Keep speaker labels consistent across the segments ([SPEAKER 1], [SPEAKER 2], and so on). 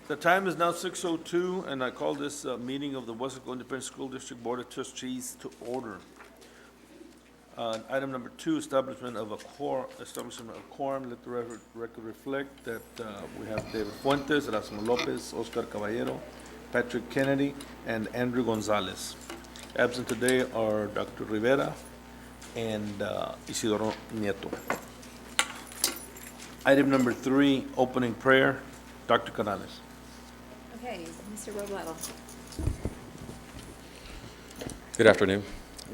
[SPEAKER 1] The time is now 6:02, and I call this meeting of the Weslaco Independent School District Board of Trustees to order. Item number 2, establishment of a quorum. Let the record reflect that we have David Fuentes, Erasmo Lopez, Oscar Caballero, Patrick Kennedy, and Andrew Gonzalez. Absent today are Dr. Rivera and Isidoro Nieto. Item number 3, opening prayer. Dr. Canales.
[SPEAKER 2] Okay, Mr. Robledo.
[SPEAKER 3] Good afternoon.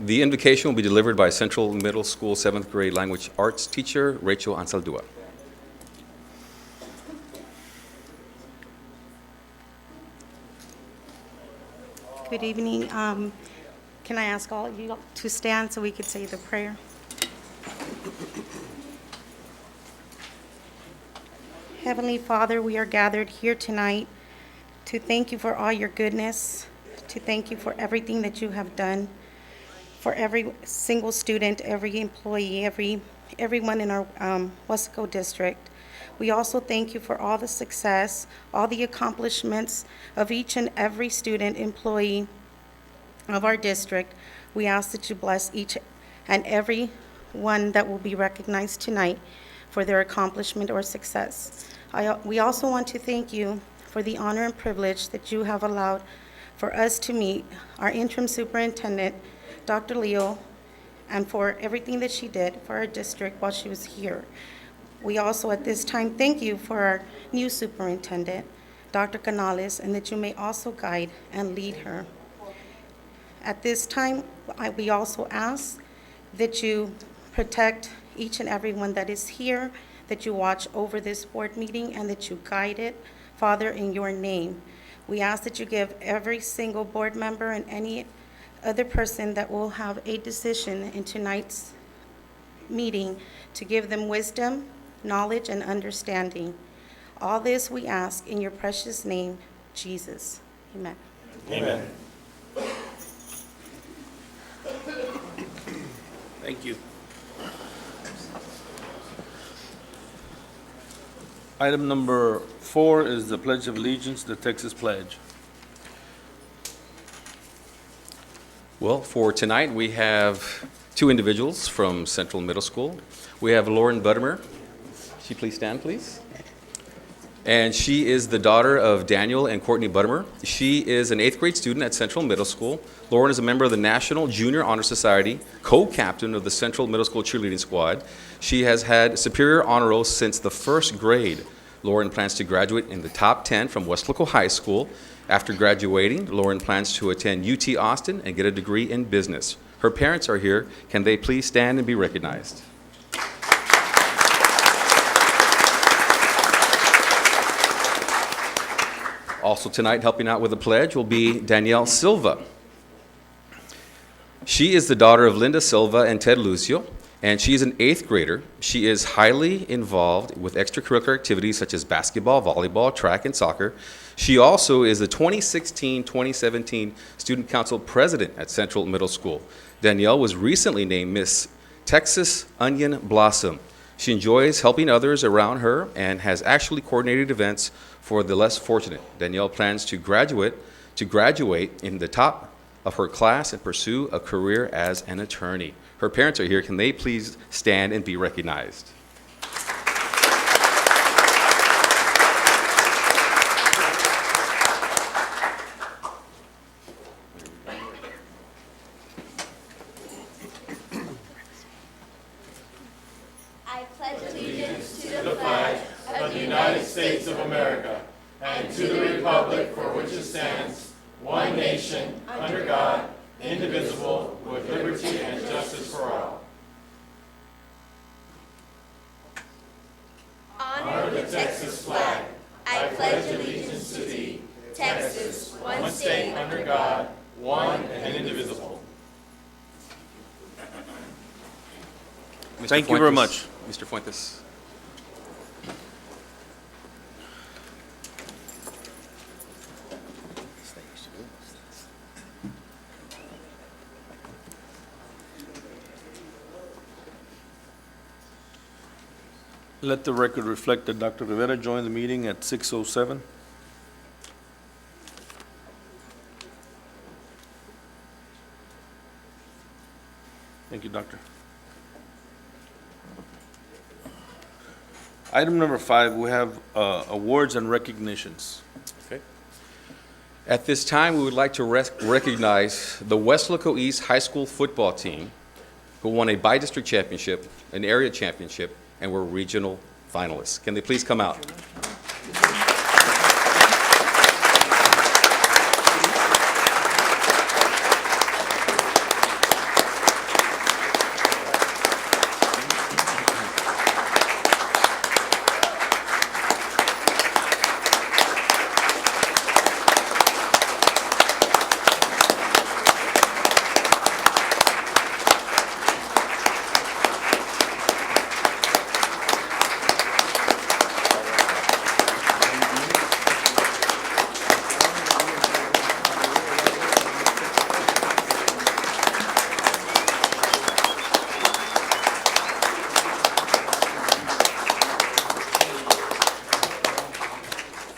[SPEAKER 3] The invocation will be delivered by Central Middle School 7th grade language arts teacher, Rachel Ansaldúa.
[SPEAKER 4] Good evening. Can I ask all of you to stand so we could say the prayer? Heavenly Father, we are gathered here tonight to thank you for all your goodness, to thank you for everything that you have done, for every single student, every employee, everyone in our Weslaco district. We also thank you for all the success, all the accomplishments of each and every student, employee of our district. We ask that you bless each and every one that will be recognized tonight for their accomplishment or success. We also want to thank you for the honor and privilege that you have allowed for us to meet our interim superintendent, Dr. Leo, and for everything that she did for our district while she was here. We also at this time thank you for our new superintendent, Dr. Canales, and that you may also guide and lead her. At this time, we also ask that you protect each and everyone that is here, that you watch over this board meeting, and that you guide it, Father, in your name. We ask that you give every single board member and any other person that will have a decision in tonight's meeting to give them wisdom, knowledge, and understanding. All this we ask in your precious name, Jesus. Amen.
[SPEAKER 1] Amen. Thank you. Item number 4 is the Pledge of Allegiance, the Texas Pledge.
[SPEAKER 3] Well, for tonight, we have 2 individuals from Central Middle School. We have Lauren Buttermer. She please stand, please. And she is the daughter of Daniel and Courtney Buttermer. She is an 8th grade student at Central Middle School. Lauren is a member of the National Junior Honor Society, co-captain of the Central Middle School cheerleading squad. She has had superior honor rolls since the 1st grade. Lauren plans to graduate in the top 10 from Weslaco High School. After graduating, Lauren plans to attend UT Austin and get a degree in business. Her parents are here. Can they please stand and be recognized? Also tonight, helping out with the pledge will be Danielle Silva. She is the daughter of Linda Silva and Ted Lucio, and she is an 8th grader. She is highly involved with extracurricular activities such as basketball, volleyball, track, and soccer. She also is the 2016-2017 Student Council President at Central Middle School. Danielle was recently named Miss Texas Onion Blossom. She enjoys helping others around her and has actually coordinated events for the less fortunate. Danielle plans to graduate in the top of her class and pursue a career as an attorney. Her parents are here. Can they please stand and be recognized?
[SPEAKER 5] I pledge allegiance to the flag of the United States of America and to the republic for which it stands, one nation, under God, indivisible, with liberty and justice for all. Honor the Texas flag. I pledge allegiance to thee, Texas, one state under God, one and indivisible.
[SPEAKER 3] Mr.
[SPEAKER 1] Thank you very
[SPEAKER 3] Fuentes.
[SPEAKER 1] much.
[SPEAKER 3] Mr. Fuentes.
[SPEAKER 1] Let the record reflect that Dr. Rivera joined the meeting at 6:07. Doctor. Item number 5, we have awards and recognitions.
[SPEAKER 3] Okay. At this time, we would like to recognize the Weslaco East High School football team who won a bi-district championship, an area championship, and were regional finalists. Can they please come out?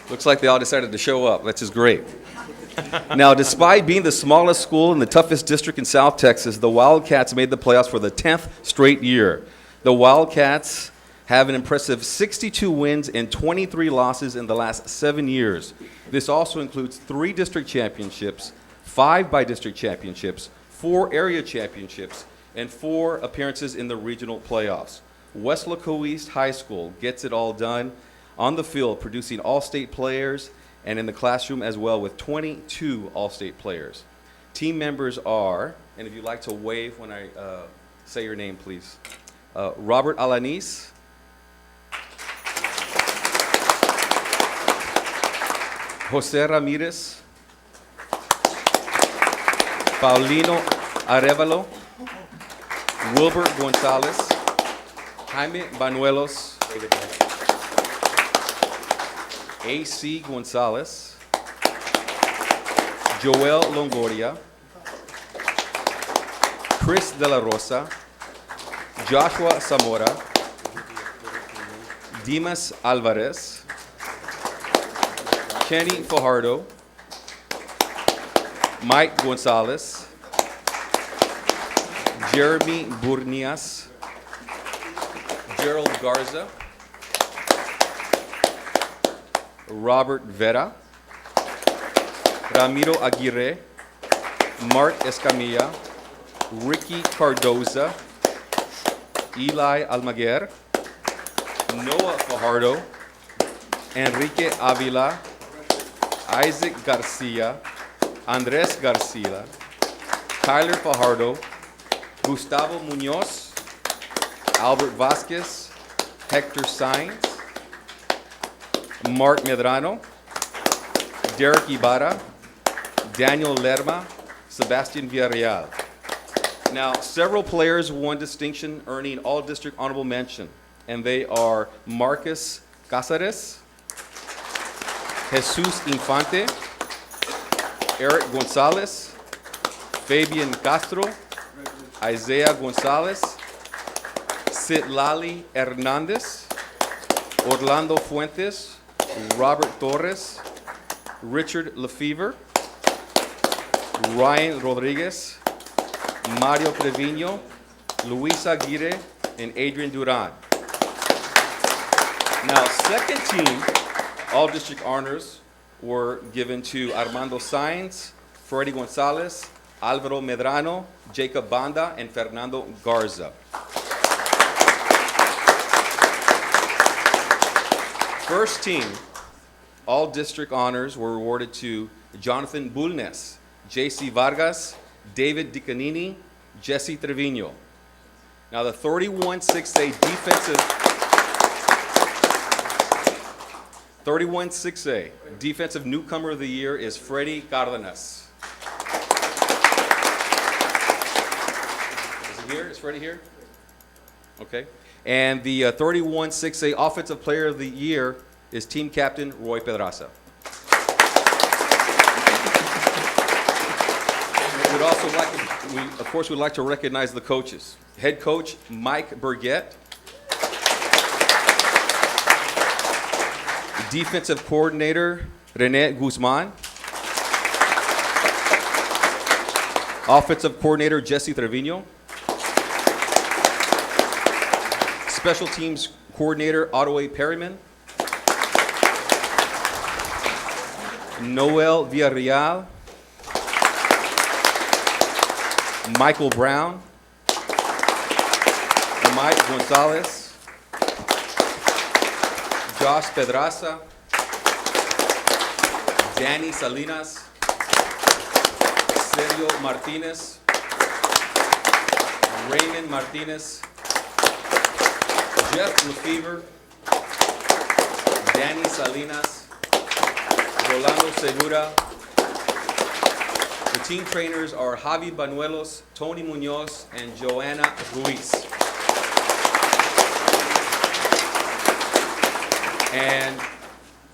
[SPEAKER 3] Looks like they all decided to show up. That's just great. Now, despite being the smallest school in the toughest district in South Texas, the Wildcats made the playoffs for the 10th straight year. The Wildcats have an impressive 62 wins and 23 losses in the last 7 years. This also includes 3 district championships, 5 bi-district championships, 4 area championships, and 4 appearances in the regional playoffs. Weslaco East High School gets it all done on the field, producing all-state players, and in the classroom as well with 22 all-state players. Team members are, and if you'd like to wave when I say your name, please. Robert Alanis, Jose Ramirez, Paulino Arevalo, Wilbert Gonzalez, Jaime Banuelos, A.C. Gonzalez, Joel Longoria, Chris De La Rosa, Joshua Zamora, Dimas Alvarez, Kenny Fajardo, Mike Gonzalez, Jeremy Burnias, Gerald Garza, Robert Vera, Ramiro Aguirre, Mark Escamilla, Ricky Cardoza, Eli Almaguer, Noah Fajardo, Enrique Avila, Isaac Garcia, Andres Garcia, Tyler Fajardo, Gustavo Munoz, Albert Vasquez, Hector Sainz, Mark Medrano, Derek Ibarra, Daniel Lerma, Sebastian Villarreal. Now, several players won distinction, earning all-district honorable mention, and they are Marcus Casares, Jesus Infante, Eric Gonzalez, Fabian Castro, Isaiah Gonzalez, Citlali Hernandez, Orlando Fuentes, Robert Torres, Richard Lefevre, Ryan Rodriguez, Mario Trevino, Luisa Aguirre, and Adrian Duran. Now, second team all-district honors were given to Armando Sainz, Freddy Gonzalez, Alvaro Medrano, Jacob Banda, and Fernando Garza. First team all-district honors were awarded to Jonathan Bulnes, J.C. Vargas, David DiCanini, Jesse Trevino. Now the 31-6A defensive newcomer of the year is Freddy Cardenas. Is he here? Is Freddy here? Okay. And the 31-6A offensive player of the year is team captain Roy Pedraza. We'd like to recognize the coaches. Head coach Mike Burgett. Defensive coordinator Rene Guzman. Offensive coordinator Jesse Trevino. Special Teams Coordinator Ottaway Perryman. Noel Villarreal. Michael Brown. Mike Gonzalez. Josh Pedraza. Danny Salinas. Sergio Martinez. Raymond Martinez. Jeff Lefevre. Danny Salinas. Rolando Segura. The team trainers are Javi Banuelos, Tony Munoz, and Joanna Ruiz. And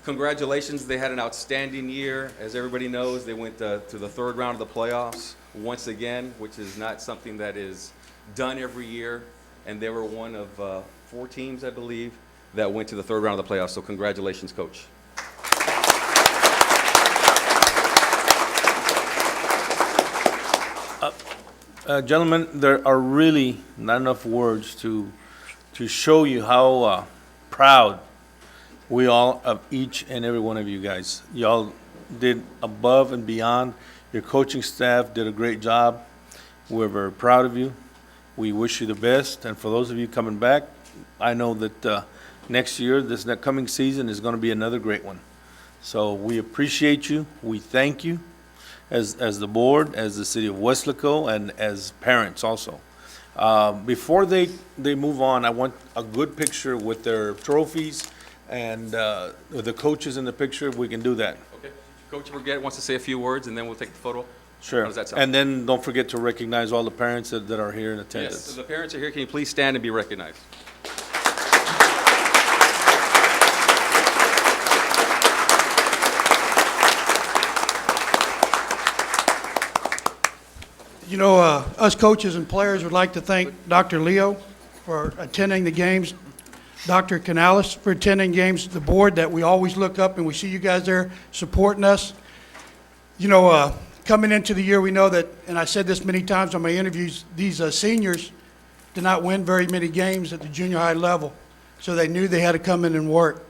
[SPEAKER 3] congratulations, they had an outstanding year. As everybody knows, they went to the third round of the playoffs once again, which is not something that is done every year. And they were one of 4 teams, I believe, that went to the third round of the playoffs. So congratulations, Coach.
[SPEAKER 1] Gentlemen, there are really not enough words to show you how proud we all of each and every one of you guys. Y'all did above and beyond. Your coaching staff did a great job. We're very proud of you. We wish you the best. And for those of you coming back, I know that next year, this coming season is going to be another great one. So we appreciate you. We thank you as the board, as the city of Weslaco, and as parents also. Before they move on, I want a good picture with their trophies and the coaches in the picture, if we can do that.
[SPEAKER 3] Okay. Coach Burgett wants to say a few words, and then we'll take the photo.
[SPEAKER 1] Sure.
[SPEAKER 3] How does that sound?
[SPEAKER 1] And then don't forget to recognize all the parents that are here in
[SPEAKER 3] Yes,
[SPEAKER 1] attendance.
[SPEAKER 3] the parents are here. Can you please stand and be recognized?
[SPEAKER 6] You know, us coaches and players would like to thank Dr. Leo for attending the games, Dr. Canales for attending games, the board that we always look up and we see you guys there supporting us. You know, coming into the year, we know that, and I said this many times on my interviews, these seniors did not win very many games at the junior high level, so they knew they had to come in and work.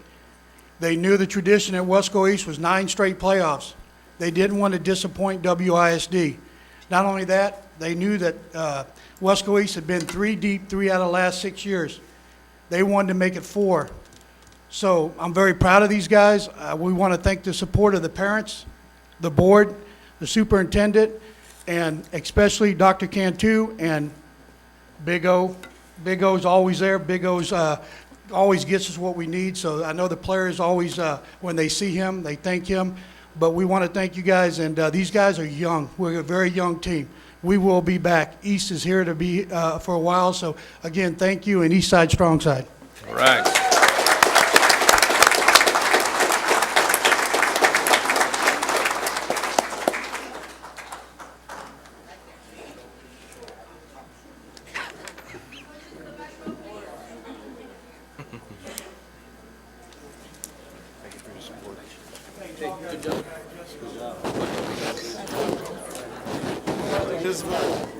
[SPEAKER 6] They knew the tradition at Weslaco East was 9 straight playoffs. They didn't want to disappoint WISD. Not only that, they knew that Weslaco East had been 3 deep 3 out of the last 6 years. They wanted to make it 4. So I'm very proud of these guys. We want to thank the support of the parents, the board, the superintendent, and especially Dr. Cantu and Big O. Big O's always there. Big O's always gets us what we need. So I know the players always, when they see him, they thank him. But we want to thank you guys, and these guys are young. We're a very young team. We will be back. East is here to be for a while. So again, thank you, and East Side, Strong Side.
[SPEAKER 1] All right.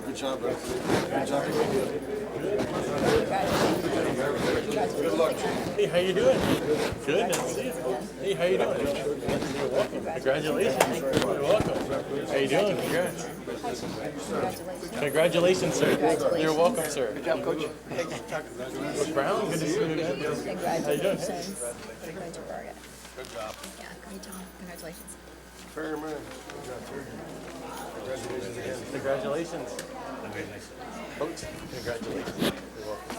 [SPEAKER 7] Good job, bro. Good job. Good luck.
[SPEAKER 8] Hey, how you doing? Good. Nice to see you. Hey, how you doing? You're welcome. Congratulations. You're welcome. How you doing? Congrats. Congratulations, sir. You're welcome, sir. Good job, Coach. Coach Brown, good to see you again. How you doing?
[SPEAKER 2] Good job. Yeah, great job. Congratulations.
[SPEAKER 7] Fair man. Good job, sir. Congratulations again.
[SPEAKER 8] Congratulations. Coach, congratulations. You're welcome.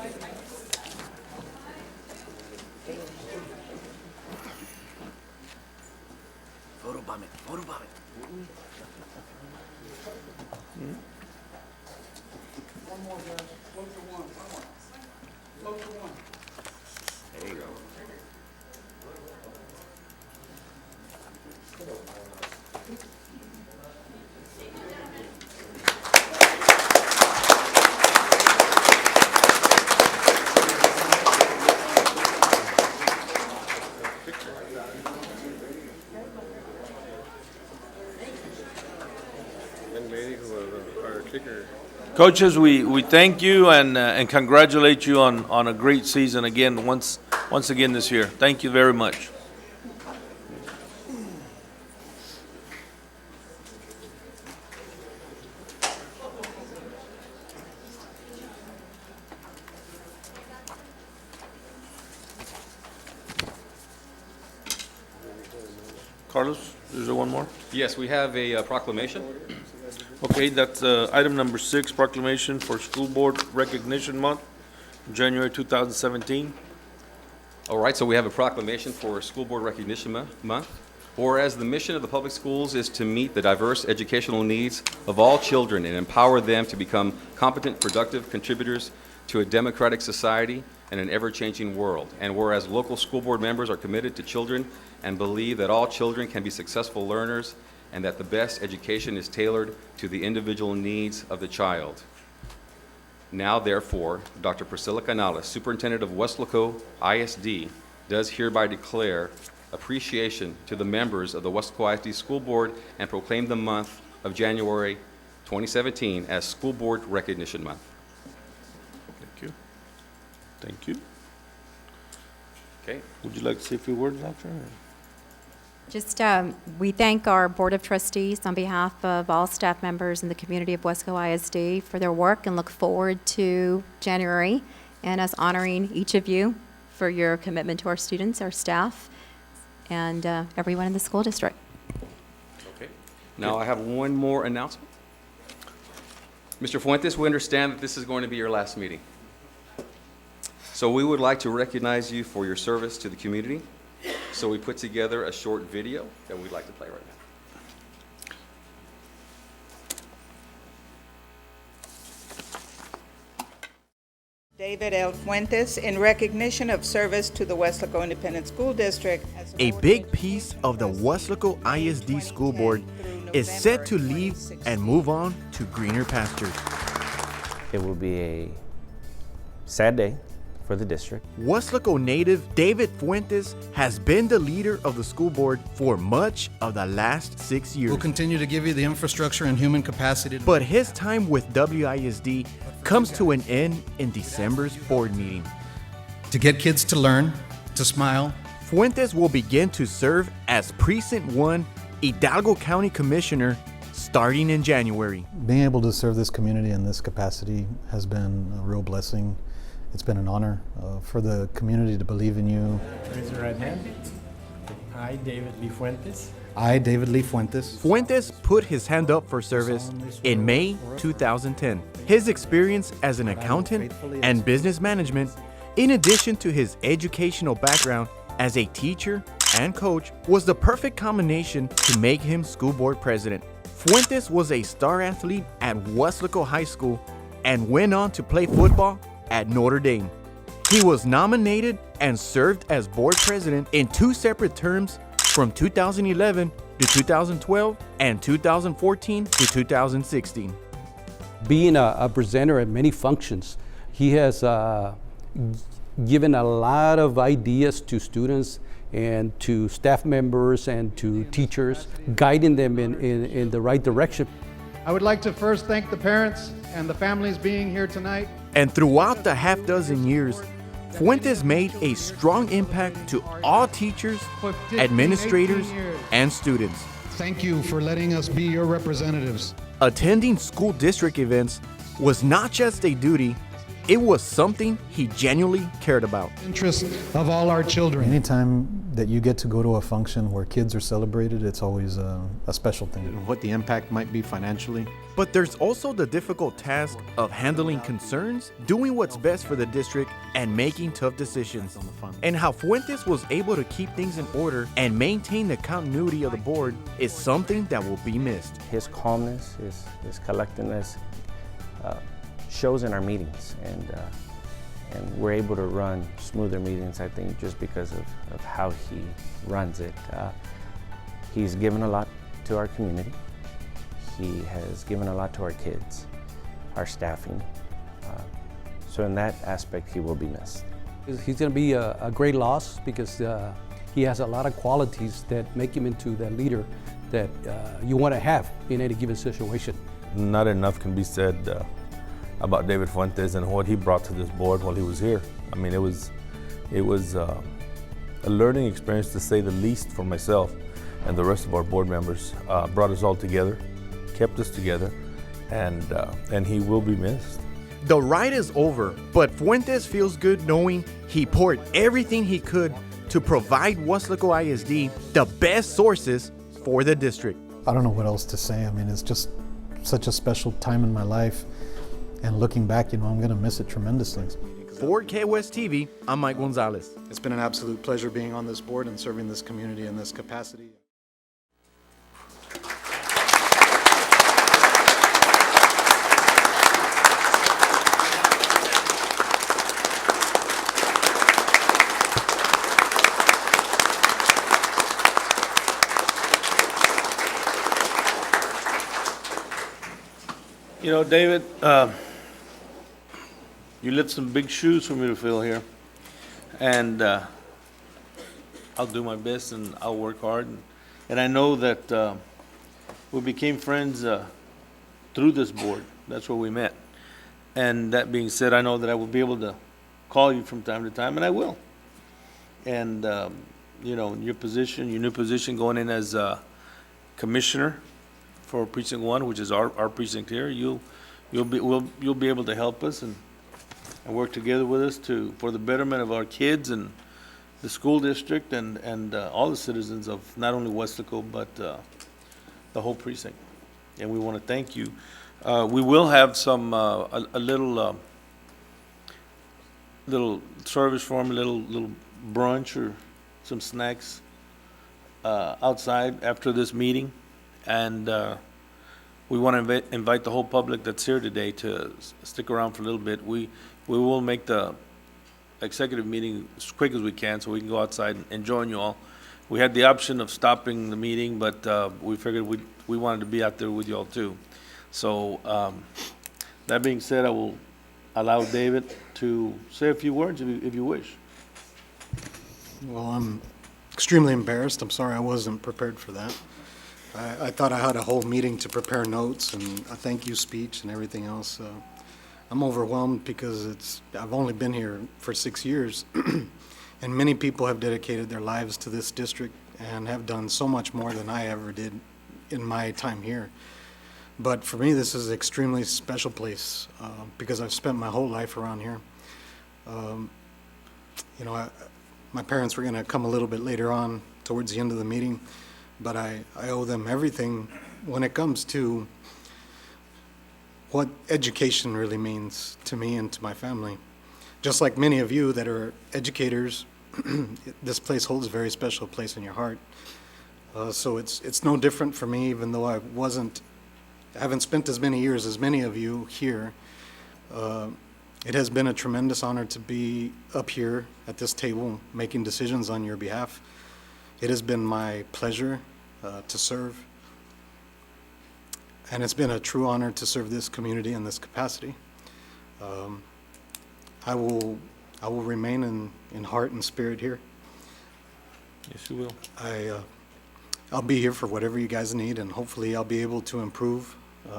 [SPEAKER 7] Photobomb it. Photobomb it.
[SPEAKER 6] One more, guys. Float to one. Float to one.
[SPEAKER 7] There you go. Young lady who was our kicker
[SPEAKER 1] Coaches, we thank you and congratulate you on a great season again, once again this year. Thank you very much. Carlos, is there one more?
[SPEAKER 3] Yes, we have a proclamation.
[SPEAKER 1] Okay, that's item number 6, proclamation for School Board Recognition Month, January 2017.
[SPEAKER 3] All right, so we have a proclamation for School Board Recognition Month. Whereas the mission of the public schools is to meet the diverse educational needs of all children and empower them to become competent, productive contributors to a democratic society and an ever-changing world. And whereas local school board members are committed to children and believe that all children can be successful learners and that the best education is tailored to the individual needs of the child. Now, therefore, Dr. Priscilla Canales, Superintendent of Weslaco ISD, does hereby declare appreciation to the members of the Weslaco ISD School Board and proclaim the month of January 2017 as School Board Recognition Month.
[SPEAKER 1] Thank you. Thank you.
[SPEAKER 3] Okay.
[SPEAKER 1] Would you like to say a few words, Doctor?
[SPEAKER 2] Just, we thank our Board of Trustees on behalf of all staff members in the community of Weslaco ISD for their work and look forward to January and us honoring each of you for your commitment to our students, our staff, and everyone in the school district.
[SPEAKER 3] Okay. Now I have one more announcement. Mr. Fuentes, we understand that this is going to be your last meeting. So we would like to recognize you for your service to the community. So we put together a short video that we'd like to play right now.
[SPEAKER 9] David L. Fuentes, in recognition of service to the Weslaco Independent School District.
[SPEAKER 10] A big piece of the Weslaco ISD School Board is set to leave and move on to greener pastures.
[SPEAKER 11] It will be a sad day for the district.
[SPEAKER 10] Weslaco native David Fuentes has been the leader of the school board for much of the last 6 years.
[SPEAKER 12] We'll continue to give you the infrastructure and human capacity.
[SPEAKER 10] But his time with WISD comes to an end in December's board meeting.
[SPEAKER 12] To get kids to learn, to smile.
[SPEAKER 10] Fuentes will begin to serve as Precinct 1 Hidalgo County Commissioner starting in January.
[SPEAKER 13] Being able to serve this community in this capacity has been a real blessing. It's been an honor for the community to believe in you.
[SPEAKER 14] Raise your right hand. I, David Lee Fuentes.
[SPEAKER 13] I, David Lee Fuentes.
[SPEAKER 10] Fuentes put his hand up for service in May 2010. His experience as an accountant and business management, in addition to his educational background as a teacher and coach, was the perfect combination to make him school board president. Fuentes was a star athlete at Weslaco High School and went on to play football at Notre Dame. He was nominated and served as board president in 2 separate terms from 2011 to 2012 and 2014 to 2016.
[SPEAKER 15] Being a presenter at many functions, he has given a lot of ideas to students and to staff members and to teachers, guiding them in the right direction.
[SPEAKER 6] I would like to first thank the parents and the families being here tonight.
[SPEAKER 10] And throughout the half-dozen years, Fuentes made a strong impact to all teachers, administrators, and students.
[SPEAKER 6] Thank you for letting us be your representatives.
[SPEAKER 10] Attending school district events was not just a duty, it was something he genuinely cared about.
[SPEAKER 6] Interest of all our children.
[SPEAKER 13] Anytime that you get to go to a function where kids are celebrated, it's always a special thing.
[SPEAKER 16] What the impact might be financially.
[SPEAKER 10] But there's also the difficult task of handling concerns, doing what's best for the district, and making tough decisions. And how Fuentes was able to keep things in order and maintain the continuity of the board is something that will be missed.
[SPEAKER 11] His calmness, his collectedness shows in our meetings, and we're able to run smoother meetings, I think, just because of how he runs it. He's given a lot to our community. He has given a lot to our kids, our staffing. So in that aspect, he will be missed.
[SPEAKER 15] He's going to be a great loss because he has a lot of qualities that make him into that leader that you want to have in any given situation.
[SPEAKER 1] Not enough can be said about David Fuentes and what he brought to this board while he was here. I mean, it was a learning experience, to say the least, for myself and the rest of our board members. Brought us all together, kept us together, and he will be missed.
[SPEAKER 10] The ride is over, but Fuentes feels good knowing he poured everything he could to provide Weslaco ISD the best sources for the district.
[SPEAKER 13] I don't know what else to say. I mean, it's just such a special time in my life. And looking back, I'm going to miss it tremendously.
[SPEAKER 10] For KWES TV, I'm Mike Gonzalez.
[SPEAKER 16] It's been an absolute pleasure being on this board and serving this community in this capacity.
[SPEAKER 1] You know, David, you left some big shoes for me to fill here, and I'll do my best and I'll work hard. And I know that we became friends through this board. That's where we met. And that being said, I know that I will be able to call you from time to time, and I will. And you know, your new position going in as commissioner for Precinct 1, which is our precinct here, you'll be able to help us and work together with us for the betterment of our kids and the school district and all the citizens of not only Weslaco but the whole precinct. And we want to thank you. We will have some a little service for them, a little brunch or some snacks outside after this meeting. And we want to invite the whole public that's here today to stick around for a little bit. We will make the executive meeting as quick as we can so we can go outside and join you all. We had the option of stopping the meeting, but we figured we wanted to be out there with you all too. So that being said, I will allow David to say a few words if you wish.
[SPEAKER 16] Well, I'm extremely embarrassed. I'm sorry I wasn't prepared for that. I thought I had a whole meeting to prepare notes and a thank you speech and everything else. I'm overwhelmed because I've only been here for 6 years, and many people have dedicated their lives to this district and have done so much more than I ever did in my time here. But for me, this is an extremely special place because I've spent my whole life around here. You know, my parents were going to come a little bit later on towards the end of the meeting, but I owe them everything when it comes to what education really means to me and to my family. Just like many of you that are educators, this place holds a very special place in your heart. So it's no different for me, even though I haven't spent as many years as many of you here. It has been a tremendous honor to be up here at this table making decisions on your behalf. It has been my pleasure to serve, and it's been a true honor to serve this community in this capacity. I will remain in heart and spirit here.
[SPEAKER 1] Yes, you will.
[SPEAKER 16] I'll be here for whatever you guys need, and hopefully I'll be able to improve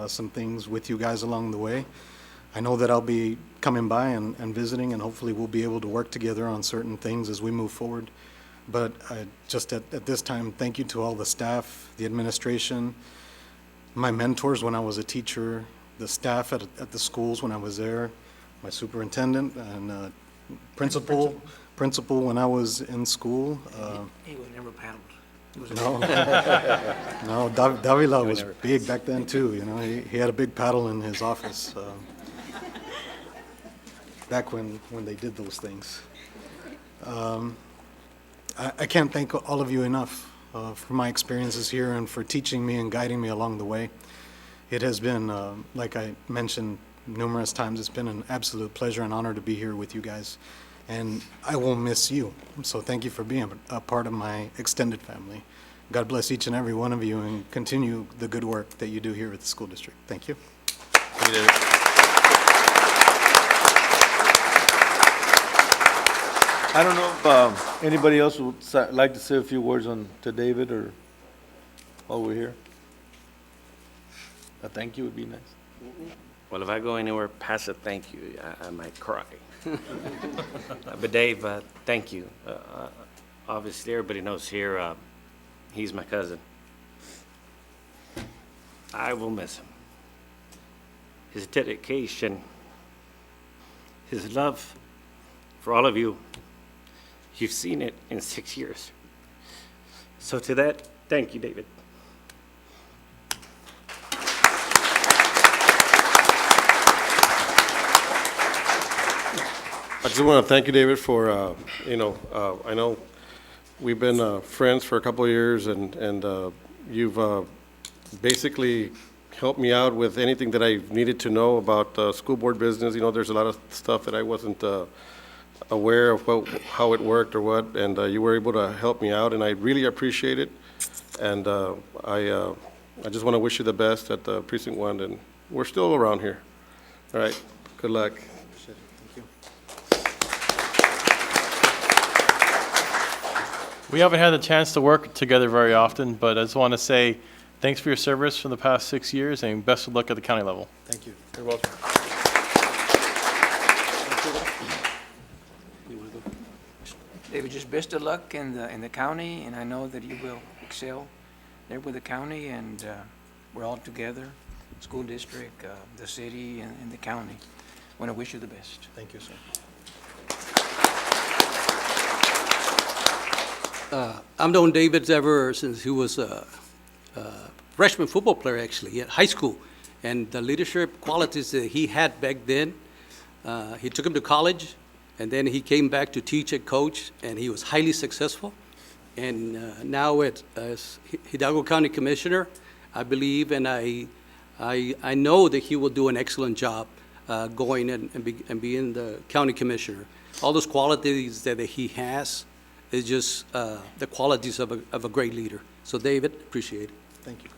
[SPEAKER 16] some things with you guys along the way. I know that I'll be coming by and visiting, and hopefully we'll be able to work together on certain things as we move forward. But just at this time, thank you to all the staff, the administration, my mentors when I was a teacher, the staff at the schools when I was there, my superintendent and principal when I was in school.
[SPEAKER 7] He was never paddled.
[SPEAKER 16] No, Davila was big back then too. You know, he had a big paddle in his office back when they did those things. I can't thank all of you enough for my experiences here and for teaching me and guiding me along the way. It has been, like I mentioned numerous times, it's been an absolute pleasure and honor to be here with you guys. And I will miss you. So thank you for being a part of my extended family. God bless each and every one of you and continue the good work that you do here at the school district. Thank you.
[SPEAKER 1] I don't know if anybody else would like to say a few words to David or while we're here. A thank you would be nice.
[SPEAKER 17] Well, if I go anywhere past a thank you, I might cry. But Dave, thank you. Obviously, everybody knows here, he's my cousin. I will miss him. His dedication, his love for all of you, you've seen it in 6 years. So to that, thank you, David.
[SPEAKER 18] I just want to thank you, David, for, I know we've been friends for a couple of years, and you've basically helped me out with anything that I needed to know about school board business. You know, there's a lot of stuff that I wasn't aware of how it worked or what, and you were able to help me out, and I really appreciate it. And I just want to wish you the best at the Precinct 1, and we're still around here. All right, good luck.
[SPEAKER 8] We haven't had the chance to work together very often, but I just want to say thanks for your service for the past 6 years, and best of luck at the county level.
[SPEAKER 18] Thank you.
[SPEAKER 8] You're welcome.
[SPEAKER 19] David, just best of luck in the county, and I know that you will excel there with the county, and we're all together, school district, the city, and the county. I want to wish you the best.
[SPEAKER 18] Thank you, sir.
[SPEAKER 15] I've known David ever since he was a freshman football player, actually, at high school. And the leadership qualities that he had back then, he took him to college, and then he came back to teach and coach, and he was highly successful. And now as Hidalgo County Commissioner, I believe and I know that he will do an excellent job going and being the county commissioner. All those qualities that he has is just the qualities of a great leader. So David, appreciate it.
[SPEAKER 18] Thank you.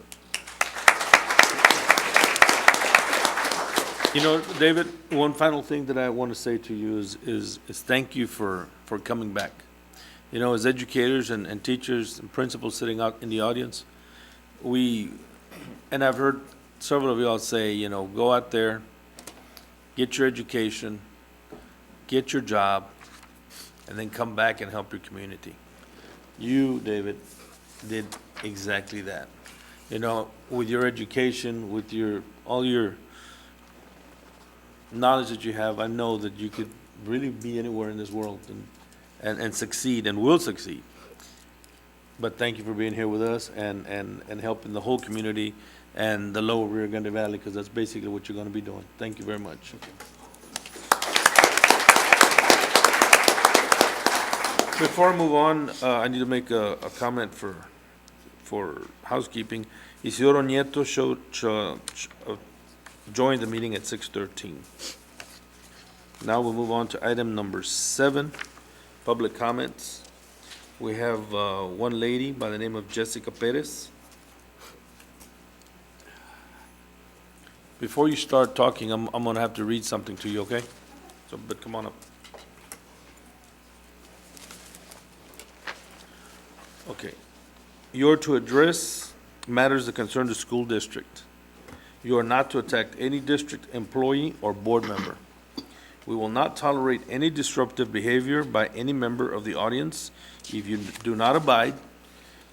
[SPEAKER 1] You know, David, one final thing that I want to say to you is thank you for coming back. You know, as educators and teachers and principals sitting out in the audience, and I've heard several of y'all say, you know, go out there, get your education, get your job, and then come back and help your community. You, David, did exactly that. You know, with your education, with all your knowledge that you have, I know that you could really be anywhere in this world and succeed and will succeed. But thank you for being here with us and helping the whole community and the lower Rio Grande Valley, because that's basically what you're going to be doing. Thank you very much. Before I move on, I need to make a comment for housekeeping. Isidoro Nieto joined the meeting at 6:13. Now we'll move on to item number 7, public comments. We have one lady by the name of Jessica Perez. Before you start talking, I'm going to have to read something to you, okay? But come on up. Okay. You're to address matters that concern the school district. You are not to attack any district employee or board member. We will not tolerate any disruptive behavior by any member of the audience. If you do not abide,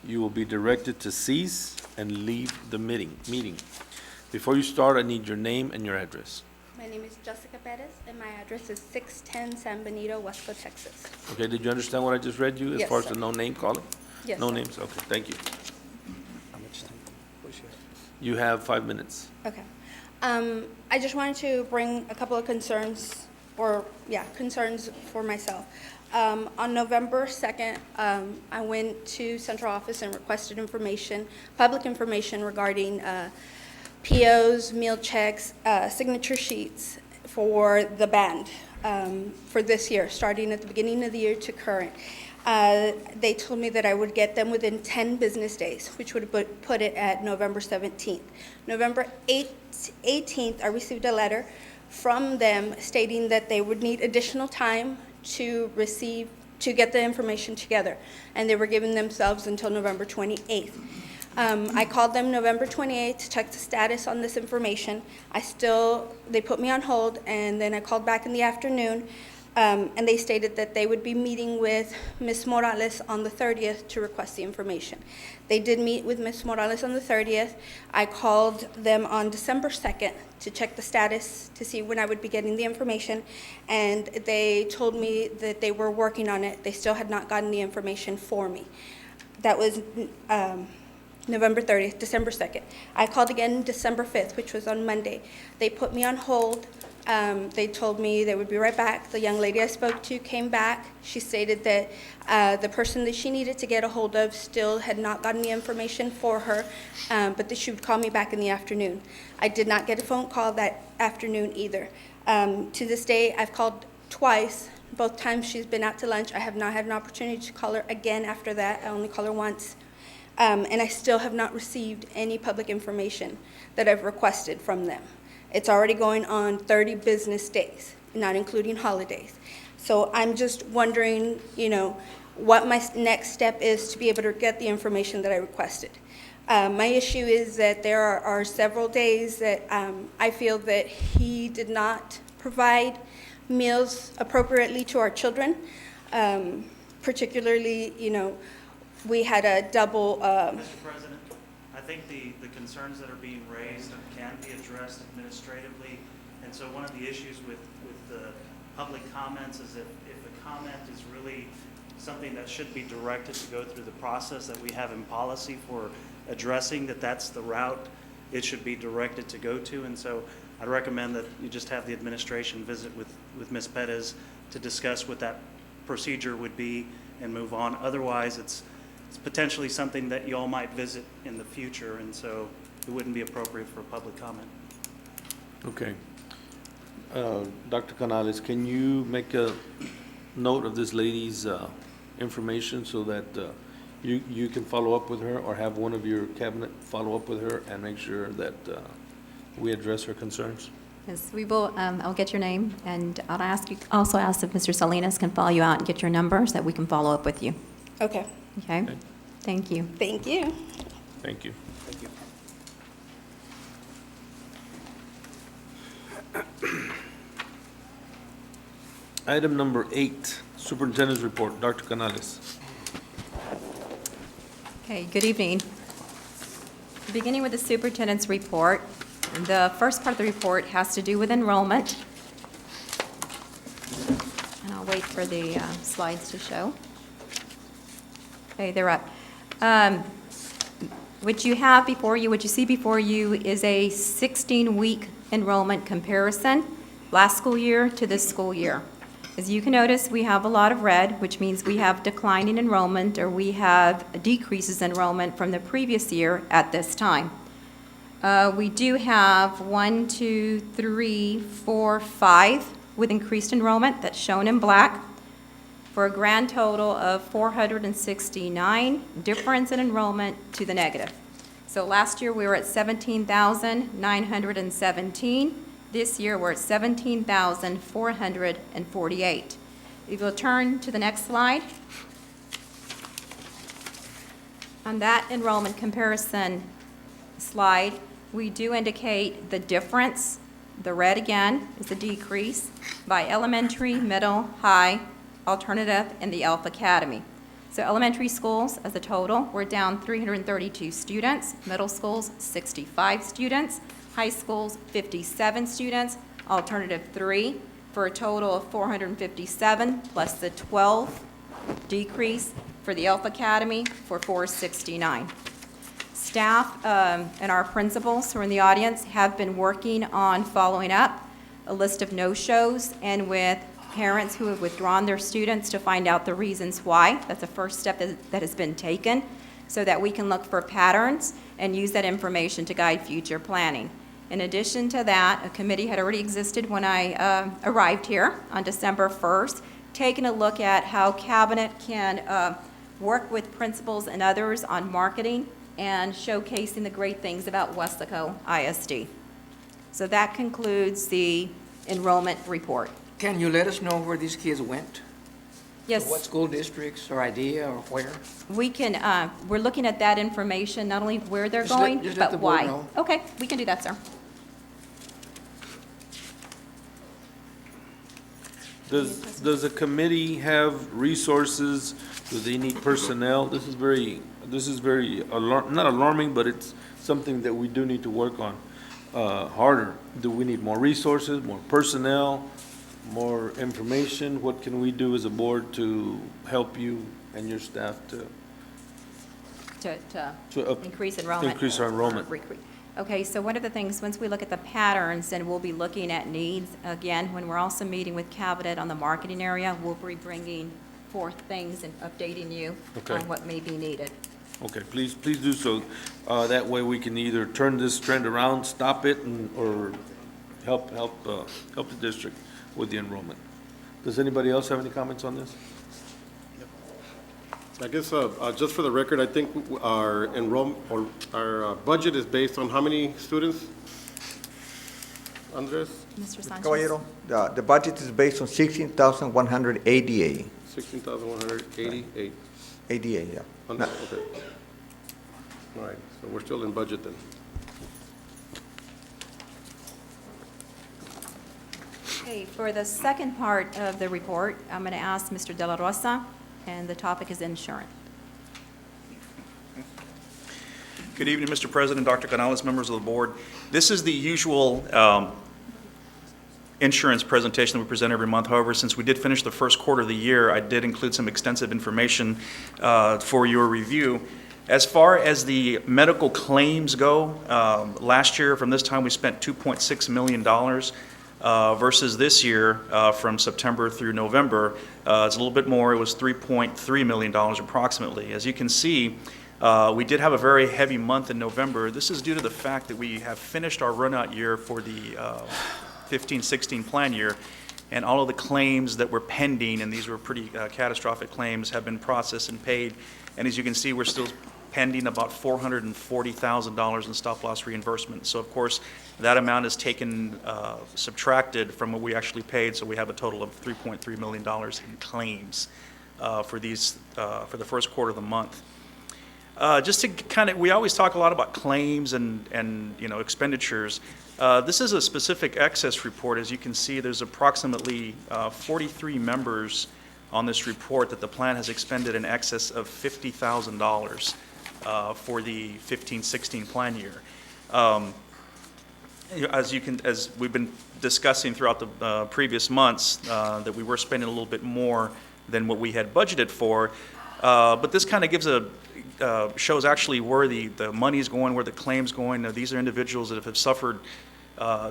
[SPEAKER 1] you will be directed to cease and leave the meeting. Before you start, I need your name and your address.
[SPEAKER 20] My name is Jessica Perez, and my address is 610 San Benito, Weslaco, Texas.
[SPEAKER 1] Okay, did you understand what I just read you as
[SPEAKER 20] Yes,
[SPEAKER 1] far as
[SPEAKER 20] sir.
[SPEAKER 1] the no name calling?
[SPEAKER 20] Yes,
[SPEAKER 1] No
[SPEAKER 20] sir.
[SPEAKER 1] names, okay, thank you. You have 5 minutes.
[SPEAKER 20] Okay. I just wanted to bring a couple of concerns, concerns for myself. On November 2nd, I went to central office and requested information, public information regarding POs, meal checks, signature sheets for the band for this year, starting at the beginning of the year to current. They told me that I would get them within 10 business days, which would put it at November 17th. November 18th, I received a letter from them stating that they would need additional time to get the information together, and they were giving themselves until November 28th. I called them November 28th to check the status on this information. They put me on hold, and then I called back in the afternoon, and they stated that they would be meeting with Ms. Morales on the 30th to request the information. They did meet with Ms. Morales on the 30th. I called them on December 2nd to check the status to see when I would be getting the information, and they told me that they were working on it. They still had not gotten the information for me. That was November 30th, December 2nd. I called again December 5th, which was on Monday. They put me on hold. They told me they would be right back. The young lady I spoke to came back. She stated that the person that she needed to get a hold of still had not gotten the information for her, but that she would call me back in the afternoon. I did not get a phone call that afternoon either. To this day, I've called twice. Both times she's been out to lunch. I have not had an opportunity to call her again after that. I only called her once. And I still have not received any public information that I've requested from them. It's already going on 30 business days, not including holidays. So I'm just wondering, what my next step is to be able to get the information that I requested. My issue is that there are several days that I feel that he did not provide meals appropriately to our children. Particularly, we had a double.
[SPEAKER 21] Mr. President, I think the concerns that are being raised can be addressed administratively. And so one of the issues with the public comments is if a comment is really something that should be directed to go through the process that we have in policy for addressing, that's the route it should be directed to go to. And so I'd recommend that you just have the administration visit with Ms. Perez to discuss what that procedure would be and move on. Otherwise, it's potentially something that you all might visit in the future, and so it wouldn't be appropriate for a public comment.
[SPEAKER 1] Okay. Dr. Canales, can you make a note of this lady's information so that you can follow up with her, or have one of your cabinet follow up with her and make sure that we address her concerns?
[SPEAKER 2] Yes, we will. I'll get your name, and I'll also ask if Mr. Salinas can follow you out and get your number so that we can follow up with you.
[SPEAKER 20] Okay.
[SPEAKER 2] Okay? Thank you.
[SPEAKER 20] Thank you.
[SPEAKER 1] Thank you.
[SPEAKER 21] Thank you.
[SPEAKER 1] Item number 8, Superintendent's Report. Dr. Canales.
[SPEAKER 2] Okay, good evening. Beginning with the Superintendent's Report, the first part of the report has to do with enrollment. And I'll wait for the slides to show. Okay, they're up. What you have before you, what you see before you is a 16-week enrollment comparison, last school year to this school year. As you can notice, we have a lot of red, which means we have declining enrollment, or we have decreases in enrollment from the previous year at this time. We do have 1, 2, 3, 4, 5 with increased enrollment that's shown in black, for a grand total of 469 difference in enrollment to the negative. So last year we were at 17,917. This year we're at 17,448. If you'll turn to the next slide. On that enrollment comparison slide, we do indicate the difference. The red again is the decrease by elementary, middle, high, alternative, and the Elf Academy. So elementary schools as a total, we're down 332 students, middle schools 65 students, high schools 57 students, alternative 3, for a total of 457, plus the 12 decrease for the Elf Academy for 469. Staff and our principals who are in the audience have been working on following up a list of no-shows, and with parents who have withdrawn their students to find out the reasons why. That's the first step that has been taken, so that we can look for patterns and use that information to guide future planning. In addition to that, a committee had already existed when I arrived here on December 1st, taking a look at how Cabinet can work with principals and others on marketing and showcasing the great things about Weslaco ISD. So that concludes the enrollment report.
[SPEAKER 19] Can you let us know where these kids went?
[SPEAKER 2] Yes.
[SPEAKER 19] So what school districts or idea or where?
[SPEAKER 2] We can, we're looking at that information, not only where they're
[SPEAKER 19] Just let-
[SPEAKER 2] going,
[SPEAKER 19] just let the
[SPEAKER 2] but
[SPEAKER 19] board
[SPEAKER 2] why.
[SPEAKER 19] know.
[SPEAKER 2] Okay, we can do that, sir.
[SPEAKER 1] Does the committee have resources? Do they need personnel? This is very not alarming, but it's something that we do need to work on harder. Do we need more resources, more personnel, more information? What can we do as a board to help you and your staff to
[SPEAKER 2] Increase enrollment.
[SPEAKER 1] increase our enrollment?
[SPEAKER 2] Okay, so one of the things, once we look at the patterns, and we'll be looking at needs, again, when we're also meeting with Cabinet on the marketing area, we'll be bringing forth things and updating you
[SPEAKER 1] Okay.
[SPEAKER 2] on what may be needed.
[SPEAKER 1] Okay, please do so. That way we can either turn this trend around, stop it, or help the district with the enrollment. Does anybody else have any comments on this?
[SPEAKER 18] I guess, just for the record, I think our our budget is based on how many students? Andres?
[SPEAKER 2] Mr. Sanchez?
[SPEAKER 4] Caballero, the budget is based on 16,188.
[SPEAKER 18] 16,188.
[SPEAKER 4] 88, yeah.
[SPEAKER 18] Okay. All right, so we're still in budget then.
[SPEAKER 2] Okay, for the second part of the report, I'm going to ask Mr. De La Rosa, and the topic is insurance.
[SPEAKER 22] Good evening, Mr. President, Dr. Canales, members of the board. This is the usual insurance presentation that we present every month. However, since we did finish the first quarter of the year, I did include some extensive information for your review. As far as the medical claims go, last year from this time we spent $2.6 million. Versus this year, from September through November, it's a little bit more. It was $3.3 million approximately. As you can see, we did have a very heavy month in November. This is due to the fact that we have finished our run-out year for the 15-16 plan year, and all of the claims that were pending, and these were pretty catastrophic claims, have been processed and paid. And as you can see, we're still pending about $440,000 in stop-loss reimbursement. So of course, that amount is taken, subtracted from what we actually paid, so we have a total of $3.3 million in claims for these, for the first quarter of the month. Just to kind of, we always talk a lot about claims and you know, expenditures. This is a specific excess report. As you can see, there's approximately 43 members on this report that the plan has expended in excess of $50,000 for the 15-16 plan year. As we've been discussing throughout the previous months, that we were spending a little bit more than what we had budgeted for. But this kind of gives shows actually where the money's going, where the claim's going. Now, these are individuals that have suffered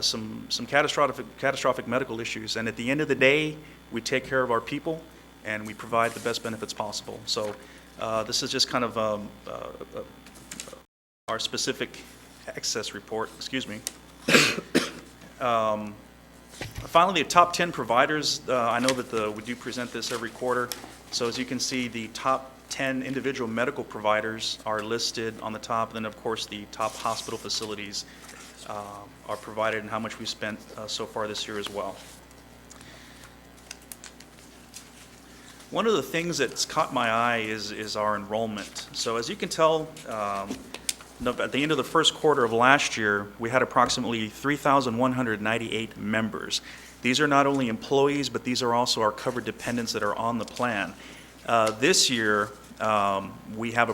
[SPEAKER 22] some catastrophic medical issues, and at the end of the day, we take care of our people and we provide the best benefits possible. So this is just kind of our specific excess report. Excuse me. Finally, the top 10 providers. I know that we do present this every quarter. So as you can see, the top 10 individual medical providers are listed on the top, and then of course the top hospital facilities are provided and how much we spent so far this year as well. One of the things that's caught my eye is our enrollment. So as you can tell, at the end of the first quarter of last year, we had approximately 3,198 members. These are not only employees, but these are also our covered dependents that are on the plan. This year, we have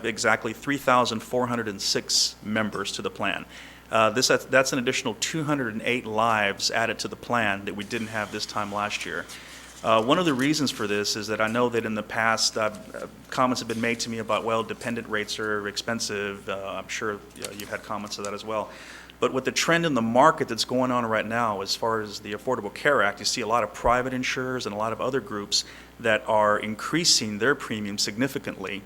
[SPEAKER 22] exactly 3,406 members to the plan. That's an additional 208 lives added to the plan that we didn't have this time last year. One of the reasons for this is that I know that in the past, comments have been made to me about, well, dependent rates are expensive. I'm sure you've had comments of that as well. But with the trend in the market that's going on right now, as far as the Affordable Care Act, you see a lot of private insurers and a lot of other groups that are increasing their premiums significantly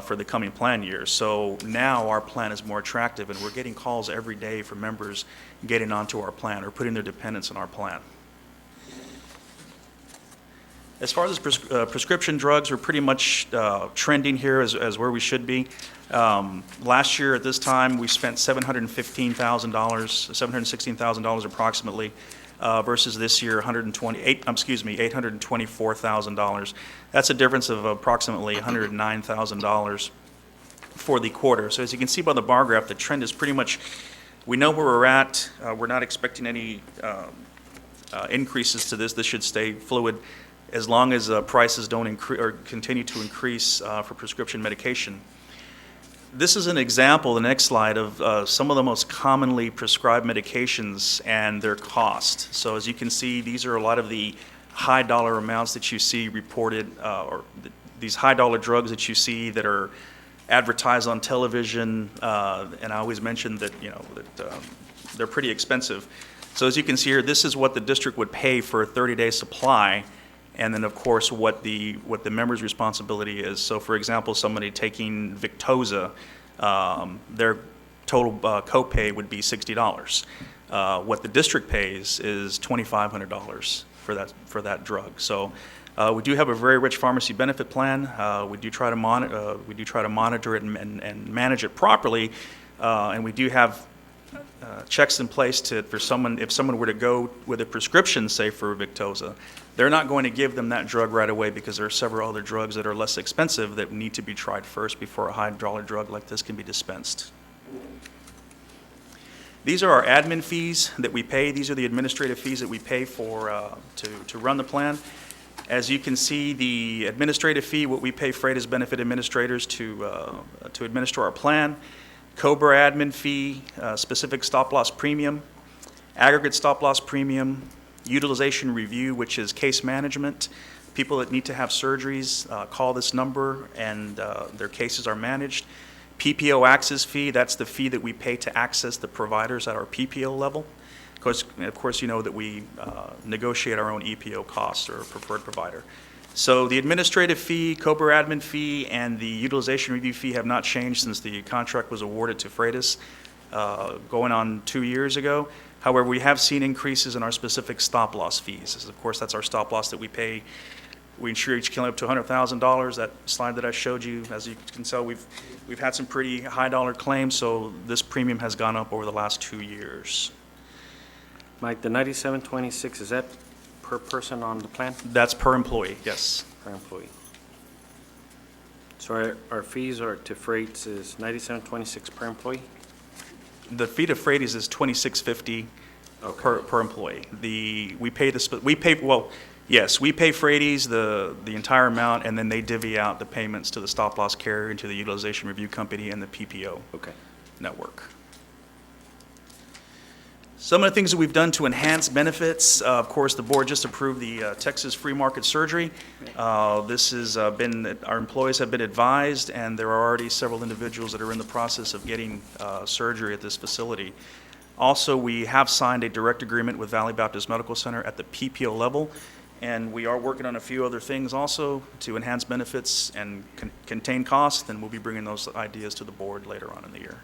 [SPEAKER 22] for the coming plan years. So now our plan is more attractive, and we're getting calls every day from members getting onto our plan or putting their dependents on our plan. As far as prescription drugs, we're pretty much trending here as where we should be. Last year at this time, we spent $716,000 approximately. versus this year $824,000. That's a difference of approximately $109,000 for the quarter. So as you can see by the bar graph, the trend is pretty much, we know where we're at. We're not expecting any increases to this. This should stay fluid as long as prices don't increase or continue to increase for prescription medication. This is an example, the next slide, of some of the most commonly prescribed medications and their cost. So as you can see, these are a lot of the high dollar amounts that you see reported, these high dollar drugs that you see that are advertised on television, and I always mention that, that they're pretty expensive. So as you can see here, this is what the district would pay for a 30-day supply, and then of course what the member's responsibility is. So for example, somebody taking Victoza, their total copay would be $60. What the district pays is $2,500 for that drug. So we do have a very rich pharmacy benefit plan. We do try to monitor it and manage it properly, and we do have checks in place if someone were to go with a prescription, say for Victoza, they're not going to give them that drug right away because there are several other drugs that are less expensive that need to be tried first before a high-dollar drug like this can be dispensed. These are our admin fees that we pay. These are the administrative fees that we pay for to run the plan. As you can see, the administrative fee, what we pay Freitas benefit administrators to administer our plan, COBRA admin fee, specific stop-loss premium, aggregate stop-loss premium, utilization review, which is case management. People that need to have surgeries call this number and their cases are managed. PPO access fee, that's the fee that we pay to access the providers at our PPO level. Of course, you know that we negotiate our own EPO costs or preferred provider. So the administrative fee, COBRA admin fee, and the utilization review fee have not changed since the contract was awarded to Freitas going on 2 years ago. However, we have seen increases in our specific stop-loss fees. Of course, that's our stop-loss that we pay. We insure each killing up to $100,000. That slide that I showed you, as you can tell, we've had some pretty high-dollar claims, so this premium has gone up over the last 2 years.
[SPEAKER 17] Mike, the 9726, is that per person on the plan?
[SPEAKER 22] That's per employee, yes.
[SPEAKER 17] Per employee. So our fees are to freights is 9726 per employee?
[SPEAKER 22] The fee to Freitas is $26.50 per employee. We pay Freitas the entire amount, and then they divvy out the payments to the stop-loss carrier and to the utilization review company and the PPO network. Some of the things that we've done to enhance benefits, of course, the board just approved the Texas free market surgery. This has been, our employees have been advised, and there are already several individuals that are in the process of getting surgery at this facility. Also, we have signed a direct agreement with Valley Baptist Medical Center at the PPO level, and we are working on a few other things also to enhance benefits and contain costs, and we'll be bringing those ideas to the board later on in the year.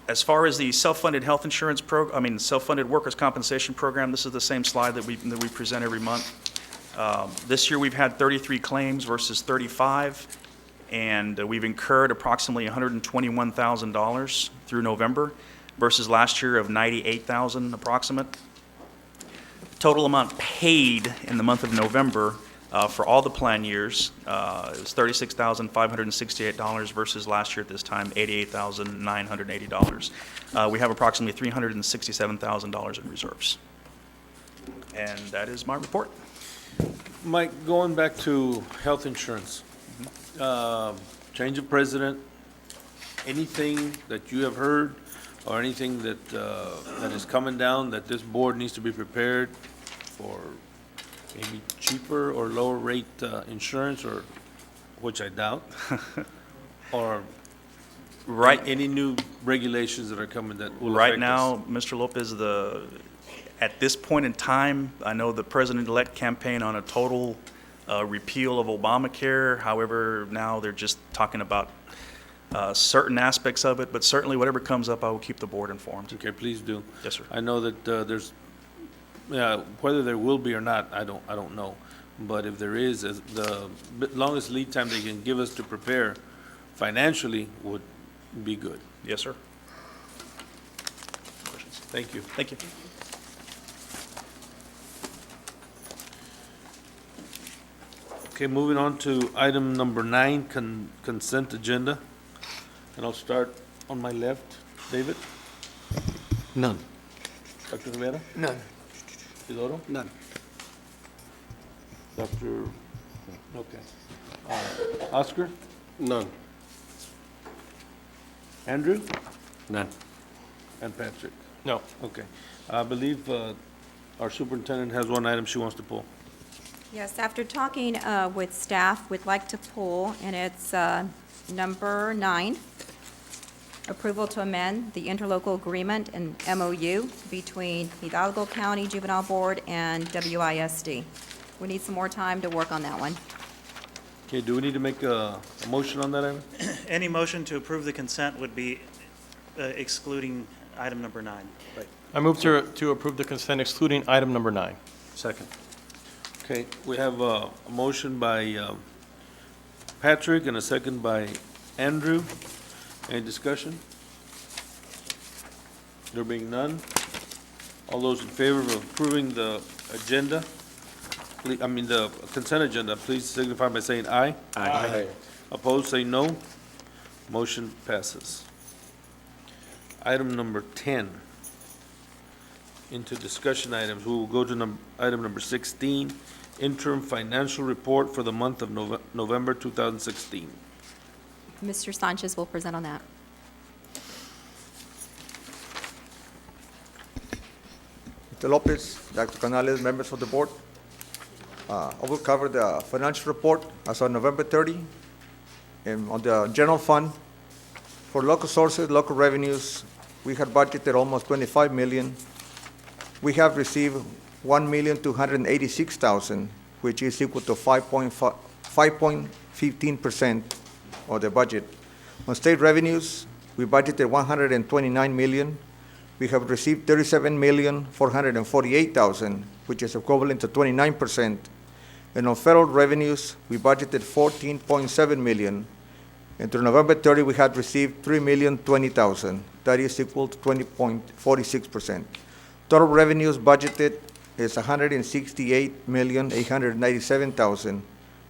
[SPEAKER 22] As far as the self-funded health insurance self-funded workers' compensation program, this is the same slide that we present every month. This year we've had 33 claims versus 35, and we've incurred approximately $121,000 through November versus last year of $98,000 approximate. Total amount paid in the month of November for all the plan years is $36,568 versus last year at this time, $88,980. We have approximately $367,000 in reserves. And that is my report.
[SPEAKER 1] Mike, going back to health insurance, change of president, anything that you have heard or anything that that is coming down that this board needs to be prepared for maybe cheaper or lower rate insurance, or which I doubt, or any new regulations that are coming that will
[SPEAKER 22] Right
[SPEAKER 1] affect
[SPEAKER 22] now,
[SPEAKER 1] us?
[SPEAKER 22] Mr. Lopez, at this point in time, I know the president-elect campaign on a total repeal of Obamacare. However, now they're just talking about certain aspects of it, but certainly whatever comes up, I will keep the board informed.
[SPEAKER 1] Okay, please do.
[SPEAKER 22] Yes, sir.
[SPEAKER 1] I know that there's, whether there will be or not, I don't know. But if there is, the longest lead time they can give us to prepare financially would be good.
[SPEAKER 22] Yes, sir.
[SPEAKER 1] Thank you.
[SPEAKER 22] Thank you.
[SPEAKER 1] Okay, moving on to item number 9, consent agenda. And I'll start on my left. David?
[SPEAKER 14] None.
[SPEAKER 1] Dr. Rivera?
[SPEAKER 19] None.
[SPEAKER 1] Isidoro?
[SPEAKER 14] None.
[SPEAKER 1] Dr. Okay. Oscar?
[SPEAKER 18] None.
[SPEAKER 1] Andrew?
[SPEAKER 14] None.
[SPEAKER 1] And Patrick?
[SPEAKER 8] No.
[SPEAKER 1] Okay. I believe our superintendent has one item she wants to pull.
[SPEAKER 2] Yes, after talking with staff, we'd like to pull, and it's number 9, approval to amend the interlocal agreement and MOU between Hidalgo County Juvenile Board and WISD. We need some more time to work on that one.
[SPEAKER 1] Okay, do we need to make a motion on that item?
[SPEAKER 21] Any motion to approve the consent would be excluding item number 9. Right.
[SPEAKER 8] I move to approve the consent excluding item number 9.
[SPEAKER 14] Second.
[SPEAKER 1] Okay, we have a motion by Patrick and a second by Andrew. Any discussion? There being none, all those in favor of approving the agenda, the consent agenda, please signify by saying aye.
[SPEAKER 14] Aye.
[SPEAKER 1] Opposed, say no. Motion passes. Item number 10. Into discussion items, we will go to item number 16, interim financial report for the month of November 2016.
[SPEAKER 2] Mr. Sanchez will present on that.
[SPEAKER 4] Mr. Lopez, Dr. Canales, members of the board. I will cover the financial report as of November 30. And on the general fund, for local sources, local revenues, we had budgeted almost $25 million. We have received $1,286,000, which is equal to 5.15% of the budget. On state revenues, we budgeted $129 million. We have received $37,448,000, which is equivalent to 29%. And on federal revenues, we budgeted $14.7 million. And through November 30, we had received $3,020,000. That is equal to 20.46%. Total revenues budgeted is $168,897,000.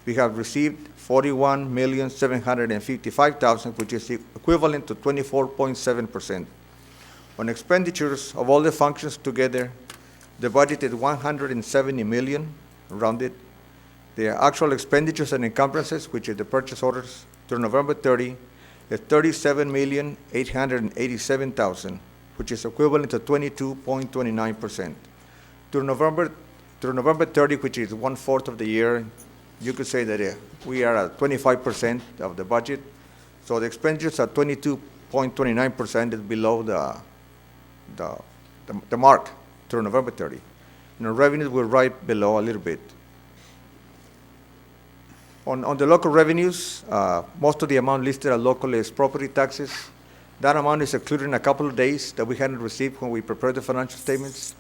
[SPEAKER 4] We have received $41,755,000, which is equivalent to 24.7%. On expenditures of all the functions together, the budget is $170 million, rounded. The actual expenditures and encumbrances, which is the purchase orders, through November 30, is $37,887,000, which is equivalent to 22.29%. Through November 30, which is 1/4 of the year, you could say that we are at 25% of the budget. So the expenditures at 22.29% is below the mark through November 30. And the revenues were right below a little bit. On the local revenues, most of the amount listed as local is property taxes. That amount is included in a couple of days that we hadn't received when we prepared the financial statements.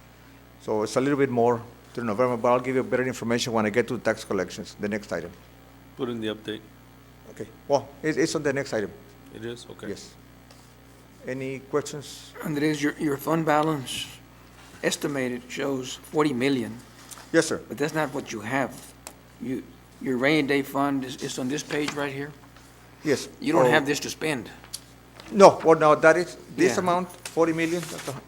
[SPEAKER 4] So it's a little bit more through November, but I'll give you better information when I get to the tax collections, the next item.
[SPEAKER 1] Put in the update.
[SPEAKER 4] Okay, well, it's on the next item.
[SPEAKER 1] It is? Okay.
[SPEAKER 4] Yes. Any questions?
[SPEAKER 19] Andres, your fund balance estimated shows 40 million.
[SPEAKER 4] Yes, sir.
[SPEAKER 19] But that's not what you have. Your rainy day fund is on this page right here?
[SPEAKER 4] Yes.
[SPEAKER 19] You don't have this to spend.
[SPEAKER 4] No, well, no, that is, this
[SPEAKER 19] Yeah.
[SPEAKER 4] amount, 40 million,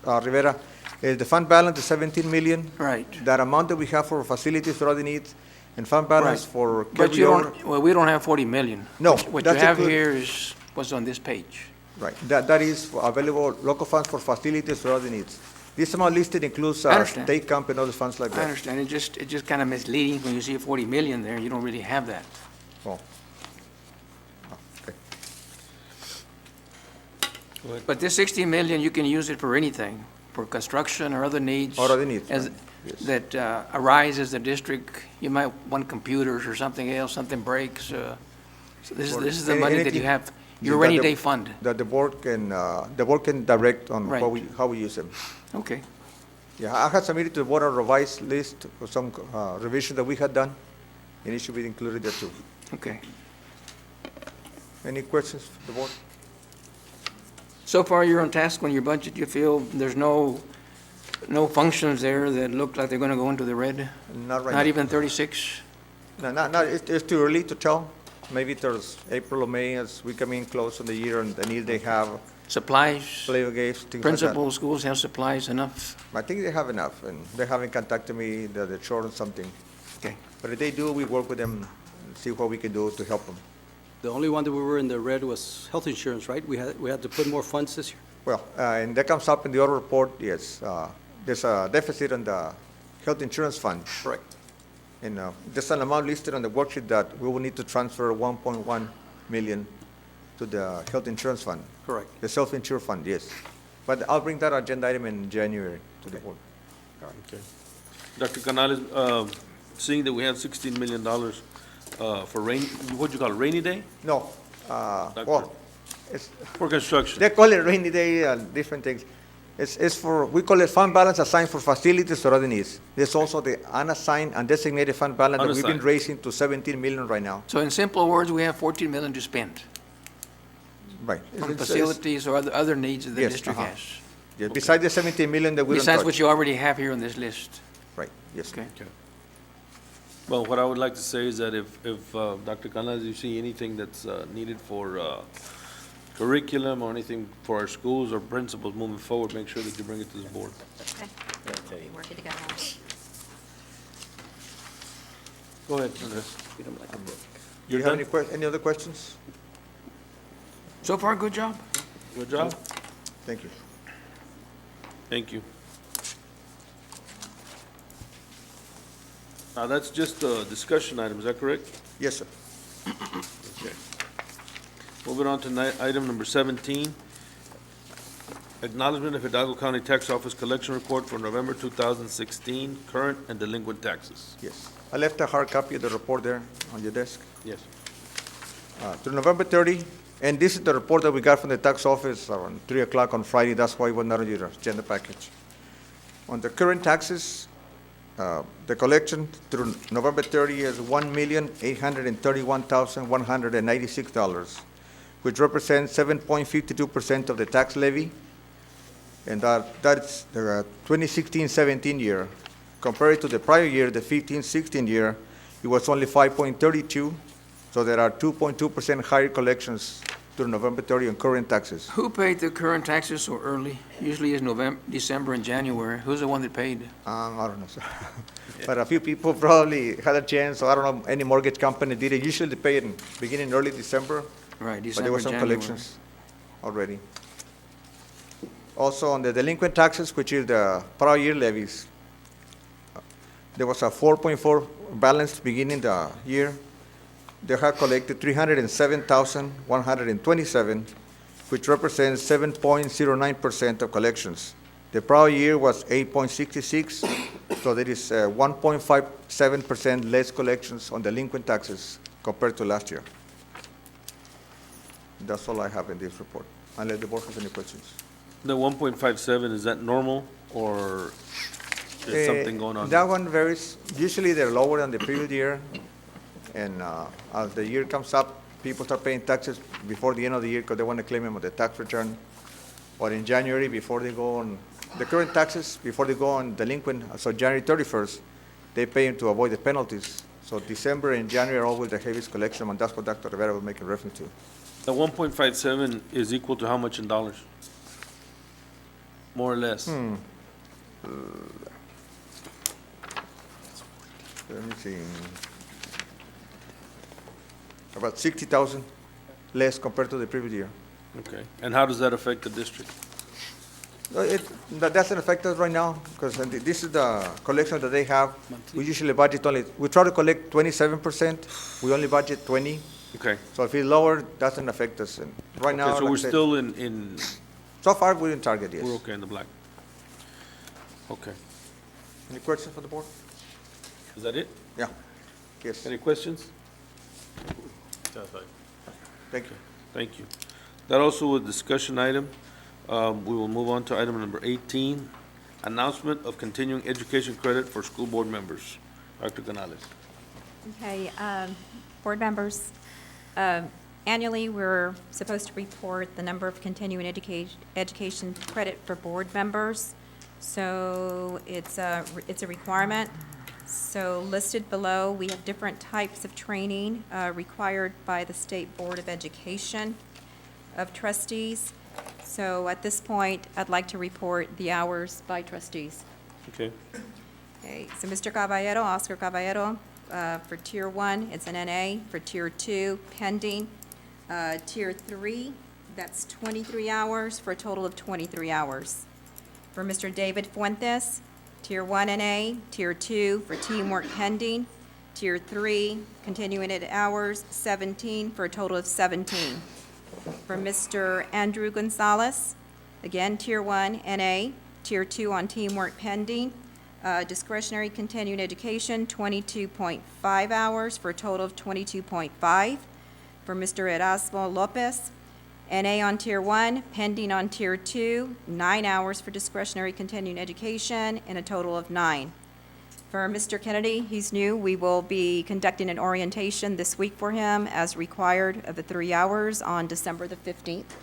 [SPEAKER 4] Dr. Rivera, the fund balance is 17 million.
[SPEAKER 19] Right.
[SPEAKER 4] That amount that we have for facilities for other needs, and fund balance
[SPEAKER 19] Right.
[SPEAKER 4] for
[SPEAKER 19] But you
[SPEAKER 4] carryover.
[SPEAKER 19] don't, well, we don't have 40 million.
[SPEAKER 4] No,
[SPEAKER 19] What you
[SPEAKER 4] that's
[SPEAKER 19] have
[SPEAKER 4] included.
[SPEAKER 19] here is what's on this page.
[SPEAKER 4] Right, that is available, local funds for facilities for other needs. This amount listed includes
[SPEAKER 19] I understand.
[SPEAKER 4] state camp and other funds like
[SPEAKER 19] I
[SPEAKER 4] that.
[SPEAKER 19] understand. It's just kind of misleading when you see 40 million there. You don't really have that.
[SPEAKER 4] Oh. Okay.
[SPEAKER 1] Go ahead.
[SPEAKER 19] But this 60 million, you can use it for anything, for construction or other needs.
[SPEAKER 4] Or other needs,
[SPEAKER 19] as-
[SPEAKER 4] right, yes.
[SPEAKER 19] That arise as the district. You might want computers or something else, something breaks. So this is the money that you have, your rainy day fund.
[SPEAKER 4] That the board can direct on
[SPEAKER 19] Right.
[SPEAKER 4] how we use them.
[SPEAKER 19] Okay.
[SPEAKER 4] Yeah, I had submitted to the board a revised list of some revision that we had done, and it should be included there too.
[SPEAKER 19] Okay.
[SPEAKER 4] Any questions from the board?
[SPEAKER 19] So far, you're on task on your budget. You feel there's no functions there that look like they're going to go into the red?
[SPEAKER 4] Not right now.
[SPEAKER 19] Not even 36?
[SPEAKER 4] No, it's too early to tell. Maybe there's April or May as we come in close on the year and the need they have.
[SPEAKER 19] Supplies,
[SPEAKER 4] Play games, things like that.
[SPEAKER 19] principal schools have supplies enough?
[SPEAKER 4] I think they have enough, and they haven't contacted me that they're short on something.
[SPEAKER 19] Okay.
[SPEAKER 4] But if they do, we work with them, and see what we can do to help them.
[SPEAKER 15] The only one that we were in the red was health insurance, right? We had to put more funds this year.
[SPEAKER 4] Well, and that comes up in the other report, yes. There's a deficit on the health insurance fund.
[SPEAKER 15] Correct.
[SPEAKER 4] And there's an amount listed on the worksheet that we will need to transfer 1.1 million to the health insurance fund.
[SPEAKER 15] Correct.
[SPEAKER 4] The self-insure fund, yes. But I'll bring that agenda item in January to the board.
[SPEAKER 1] Okay. Dr. Canales, seeing that we have $16 million for what do you call it, rainy day?
[SPEAKER 4] No, well, it's.
[SPEAKER 1] For construction.
[SPEAKER 4] They call it rainy day and different things. It's for, we call it fund balance assigned for facilities or other needs. There's also the unassigned and designated fund balance that we've been
[SPEAKER 1] Unassigned.
[SPEAKER 4] raising to 17 million right now.
[SPEAKER 19] So in simple words, we have 14 million to spend
[SPEAKER 4] Right.
[SPEAKER 19] on facilities or other needs that the
[SPEAKER 4] Yes,
[SPEAKER 19] district
[SPEAKER 4] uh-huh.
[SPEAKER 19] has.
[SPEAKER 4] Yeah, besides the 17 million that we don't
[SPEAKER 19] Besides
[SPEAKER 4] touch.
[SPEAKER 19] what you already have here on this list.
[SPEAKER 4] Right, yes.
[SPEAKER 19] Okay.
[SPEAKER 1] Well, what I would like to say is that if Dr. Canales, you see anything that's needed for curriculum or anything for our schools or principals moving forward, make sure that you bring it to the board.
[SPEAKER 2] Okay. We're good to go.
[SPEAKER 1] Go ahead, Andres.
[SPEAKER 4] Do
[SPEAKER 1] You're
[SPEAKER 4] you have
[SPEAKER 1] done?
[SPEAKER 4] any other questions?
[SPEAKER 19] So far, good job.
[SPEAKER 1] Good job.
[SPEAKER 4] Thank you.
[SPEAKER 1] Thank you. Now, that's just a discussion item, is that correct?
[SPEAKER 4] Yes, sir.
[SPEAKER 1] Okay. Moving on to item number 17, acknowledgement of Hidalgo County Tax Office collection report for November 2016, current and delinquent taxes.
[SPEAKER 4] Yes. I left a hard copy of the report there on your desk.
[SPEAKER 1] Yes.
[SPEAKER 4] Through November 30, and this is the report that we got from the tax office around 3 o'clock on Friday. That's why it was not on your agenda package. On the current taxes, the collection through November 30 is $1,831,196, which represents 7.52% of the tax levy, and that's the 2016-17 year. Compared to the prior year, the 15-16 year, it was only 5.32, so there are 2.2% higher collections through November 30 on current taxes.
[SPEAKER 19] Who paid the current taxes so early? Usually it's November, December, and January. Who's the one that paid?
[SPEAKER 4] I don't know, sir. But a few people probably had a chance, so I don't know, any mortgage company did it. Usually they pay it in beginning early December.
[SPEAKER 19] Right,
[SPEAKER 4] But
[SPEAKER 19] December,
[SPEAKER 4] there were some
[SPEAKER 19] January.
[SPEAKER 4] collections already. Also, on the delinquent taxes, which is the prior year levies, there was a 4.4 balance beginning the year. They have collected 307,127, which represents 7.09% of collections. The prior year was 8.66, so there is 1.57% less collections on delinquent taxes compared to last year. That's all I have in this report, unless the board has any questions.
[SPEAKER 1] The 1.57, is that normal or is something going on?
[SPEAKER 4] That one varies. Usually they're lower than the previous year. And as the year comes up, people start paying taxes before the end of the year because they want to claim them on the tax return. Or in January, before they go on, the current taxes, before they go on delinquent, so January 31st, they pay them to avoid the penalties. So December and January are always the heaviest collection, and that's what Dr. Rivera was making reference to.
[SPEAKER 1] The 1.57 is equal to how much in dollars? More or less?
[SPEAKER 4] Let me see. About 60,000 less compared to the previous year.
[SPEAKER 1] Okay. And how does that affect the district?
[SPEAKER 4] That doesn't affect us right now, because this is the collection that they have. We usually budget we try to collect 27%, we only budget 20.
[SPEAKER 1] Okay.
[SPEAKER 4] So if it's lower, doesn't affect us. And right now,
[SPEAKER 1] Okay, so
[SPEAKER 4] like
[SPEAKER 1] we're
[SPEAKER 4] I said,
[SPEAKER 1] still in,
[SPEAKER 4] so far, we're in target, yes.
[SPEAKER 1] we're okay in the black. Okay.
[SPEAKER 4] Any questions for the board?
[SPEAKER 1] Is that it?
[SPEAKER 4] Yeah. Yes.
[SPEAKER 1] Any questions?
[SPEAKER 4] Thank you.
[SPEAKER 1] Thank you. That also a discussion item. We will move on to item number 18, announcement of continuing education credit for school board members. Dr. Canales.
[SPEAKER 2] Okay, board members, annually, we're supposed to report the number of continuing education credit for board members. So it's a requirement So listed below, we have different types of training required by the State Board of Education of Trustees. So at this point, I'd like to report the hours by trustees.
[SPEAKER 1] Okay.
[SPEAKER 2] Okay, so Mr. Caballero, Oscar Caballero, for Tier 1, it's an NA. For Tier 2, pending. Tier 3, that's 23 hours for a total of 23 hours. For Mr. David Fuentes, Tier 1 NA, Tier 2 for teamwork pending, Tier 3 continuing at hours, 17 for a total of 17. For Mr. Andrew Gonzalez, again, Tier 1 NA, Tier 2 on teamwork pending, discretionary continuing education, 22.5 hours for a total of 22.5. For Mr. Erasmo Lopez, NA on Tier 1, pending on Tier 2, 9 hours for discretionary continuing education, and a total of 9. For Mr. Kennedy, he's new. We will be conducting an orientation this week for him as required of the 3 hours on December the 15th.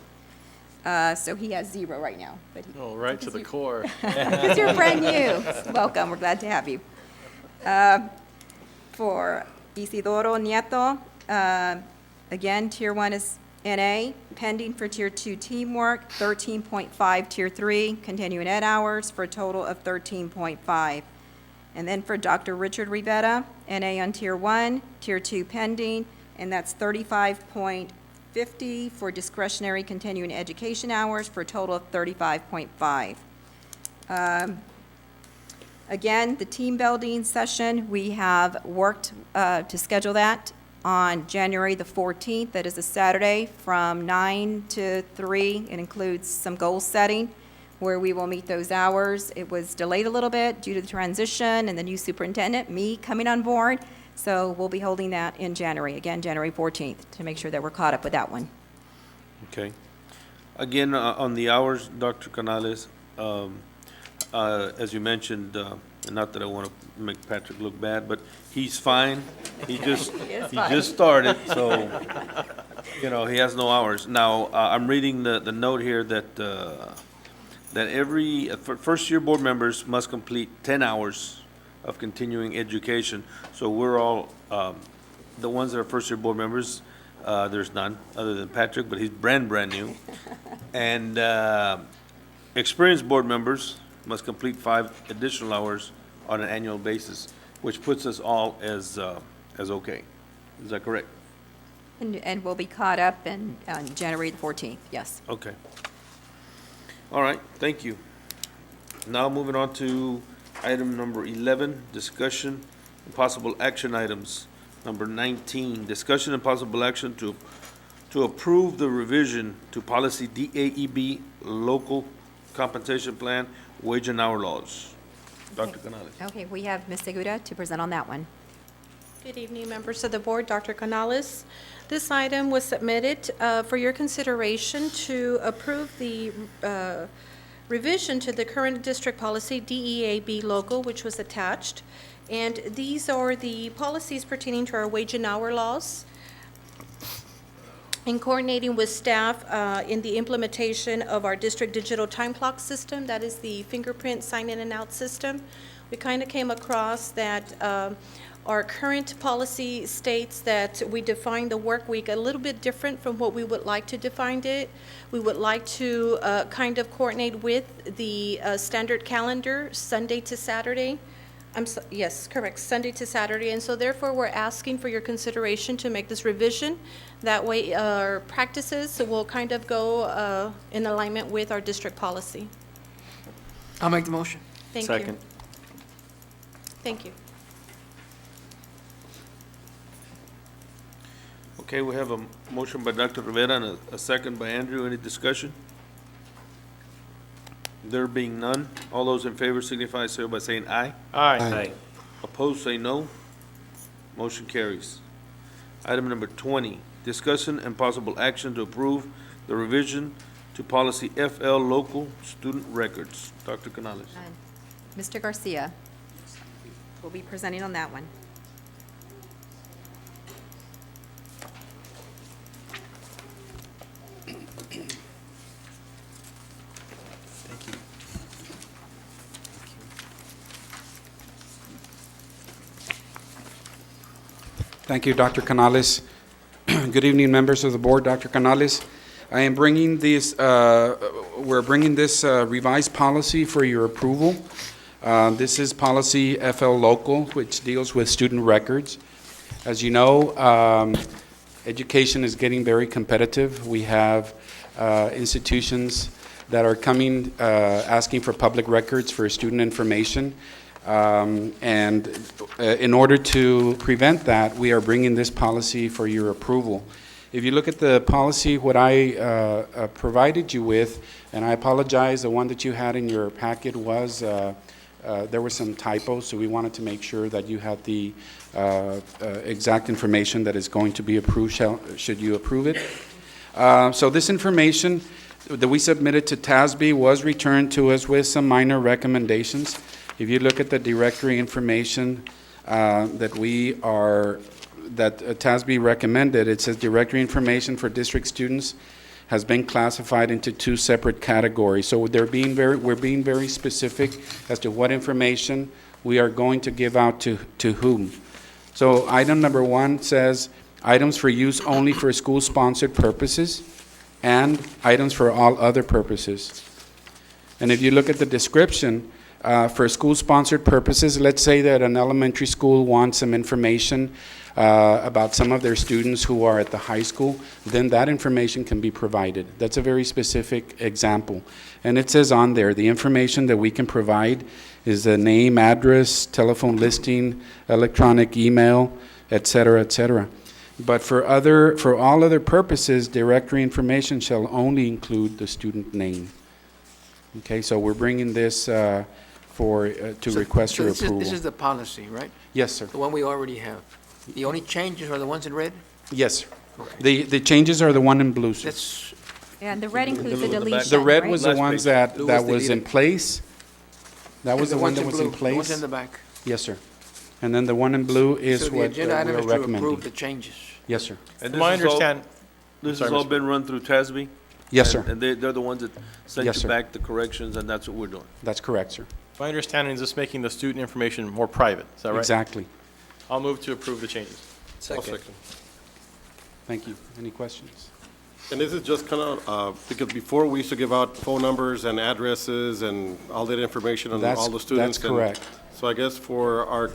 [SPEAKER 2] So he has 0 right now. But he,
[SPEAKER 8] Oh, right to the core.
[SPEAKER 2] because you're brand new. Welcome, we're glad to have you. For Isidoro Nieto, again, Tier 1 is NA, pending for Tier 2 teamwork, 13.5 Tier 3, continuing ed hours for a total of 13.5. And then for Dr. Richard Rivera, NA on Tier 1, Tier 2 pending, and that's 35.50 for discretionary continuing education hours for a total of 35.5. Again, the team building session, we have worked to schedule that on January the 14th. That is a Saturday from 9 to 3. It includes some goal setting where we will meet those hours. It was delayed a little bit due to the transition and the new superintendent, me coming on board. So we'll be holding that in January, again, January 14th, to make sure that we're caught up with that one.
[SPEAKER 1] Okay. Again, on the hours, Dr. Canales, as you mentioned, and not that I want to make Patrick look bad, but he's fine. He just started, so, you know, he has no hours. Now, I'm reading the note here that, that every, first-year board members must complete 10 hours of continuing education. So we're all, the ones that are first-year board members, there's none other than Patrick, but he's brand new. And experienced board members must complete 5 additional hours on an annual basis, which puts us all as okay. Is that correct?
[SPEAKER 2] And we'll be caught up on January the 14th, yes.
[SPEAKER 1] Okay. All right, thank you. Now moving on to item number 11, discussion and possible action items. Number 19, discussion and possible action to approve the revision to policy DAEB local compensation plan, wage and hour laws. Dr. Canales.
[SPEAKER 2] Okay, we have Ms. Segura to present on that one.
[SPEAKER 3] Good evening, members of the board. Dr. Canales. This item was submitted for your consideration to approve the revision to the current district policy DEAB logo, which was attached. And these are the policies pertaining to our wage and hour laws. In coordinating with staff in the implementation of our district digital time clock system, that is the fingerprint sign in and out system, we kind of came across that our current policy states that we define the work week a little bit different from what we would like to define it. We would like to kind of coordinate with the standard calendar, Sunday to Saturday. Yes, correct, Sunday to Saturday. And so therefore, we're asking for your consideration to make this revision. That way, our practices will kind of go in alignment with our district policy.
[SPEAKER 19] I'll make the motion.
[SPEAKER 3] Thank you.
[SPEAKER 8] Second.
[SPEAKER 3] Thank you.
[SPEAKER 1] Okay, we have a motion by Dr. Rivera and a second by Andrew. Any discussion? There being none, all those in favor signify so by saying aye.
[SPEAKER 8] Aye.
[SPEAKER 1] Opposed, say no. Motion carries. Item number 20, discussion and possible action to approve the revision to policy FL local student records. Dr. Canales.
[SPEAKER 2] Mr. Garcia will be presenting on that one.
[SPEAKER 5] Thank you, Dr. Canales. Good evening, members of the board. Dr. Canales, I am bringing this, we're bringing this revised policy for your approval. This is policy FL Local, which deals with student records. As you know, education is getting very competitive. We have institutions that are coming, asking for public records for student information. And in order to prevent that, we are bringing this policy for your approval. If you look at the policy, what I provided you with, and I apologize, the one that you had in your packet was, there were some typos, so we wanted to make sure that you had the exact information that is going to be approved, should you approve it. So this information that we submitted to TASB was returned to us with some minor recommendations. If you look at the directory information that TASB recommended, it says directory information for district students has been classified into two separate categories. So we're being very specific as to what information we are going to give out to whom. So item number 1 says items for use only for school-sponsored purposes and items for all other purposes. And if you look at the description, for school-sponsored purposes, let's say that an elementary school wants some information about some of their students who are at the high school, then that information can be provided. That's a very specific example. And it says on there, the information that we can provide is the name, address, telephone listing, electronic email, et cetera, et cetera. But for all other purposes, directory information shall only include the student name. Okay, so we're bringing this to request your approval.
[SPEAKER 19] This is the policy, right?
[SPEAKER 5] Yes, sir.
[SPEAKER 19] The one we already have. The only changes are the ones in red?
[SPEAKER 5] Yes, sir. Okay. The changes are the one in blue, sir.
[SPEAKER 2] And the red includes the deletion,
[SPEAKER 5] The red
[SPEAKER 2] right?
[SPEAKER 5] was the ones that was in place. That was the one that was in place.
[SPEAKER 19] The ones in the back.
[SPEAKER 5] Yes, sir. And then the one in blue is what we are recommending.
[SPEAKER 19] So the agenda item is to approve the changes.
[SPEAKER 5] Yes, sir.
[SPEAKER 1] And
[SPEAKER 8] My understand.
[SPEAKER 1] This has all been run through TASB?
[SPEAKER 5] Yes, sir.
[SPEAKER 1] And they're the ones that sent
[SPEAKER 5] Yes,
[SPEAKER 1] you
[SPEAKER 5] sir.
[SPEAKER 1] back the corrections, and that's what we're doing.
[SPEAKER 5] That's correct, sir.
[SPEAKER 8] My understanding is this making the student information more private. Is that right?
[SPEAKER 5] Exactly.
[SPEAKER 8] I'll move to approve the changes.
[SPEAKER 18] Second.
[SPEAKER 5] Thank you. Any questions?
[SPEAKER 18] And this is just kind of, because before we used to give out phone numbers and addresses and all that information on all the students.
[SPEAKER 5] That's correct.
[SPEAKER 18] So I guess for our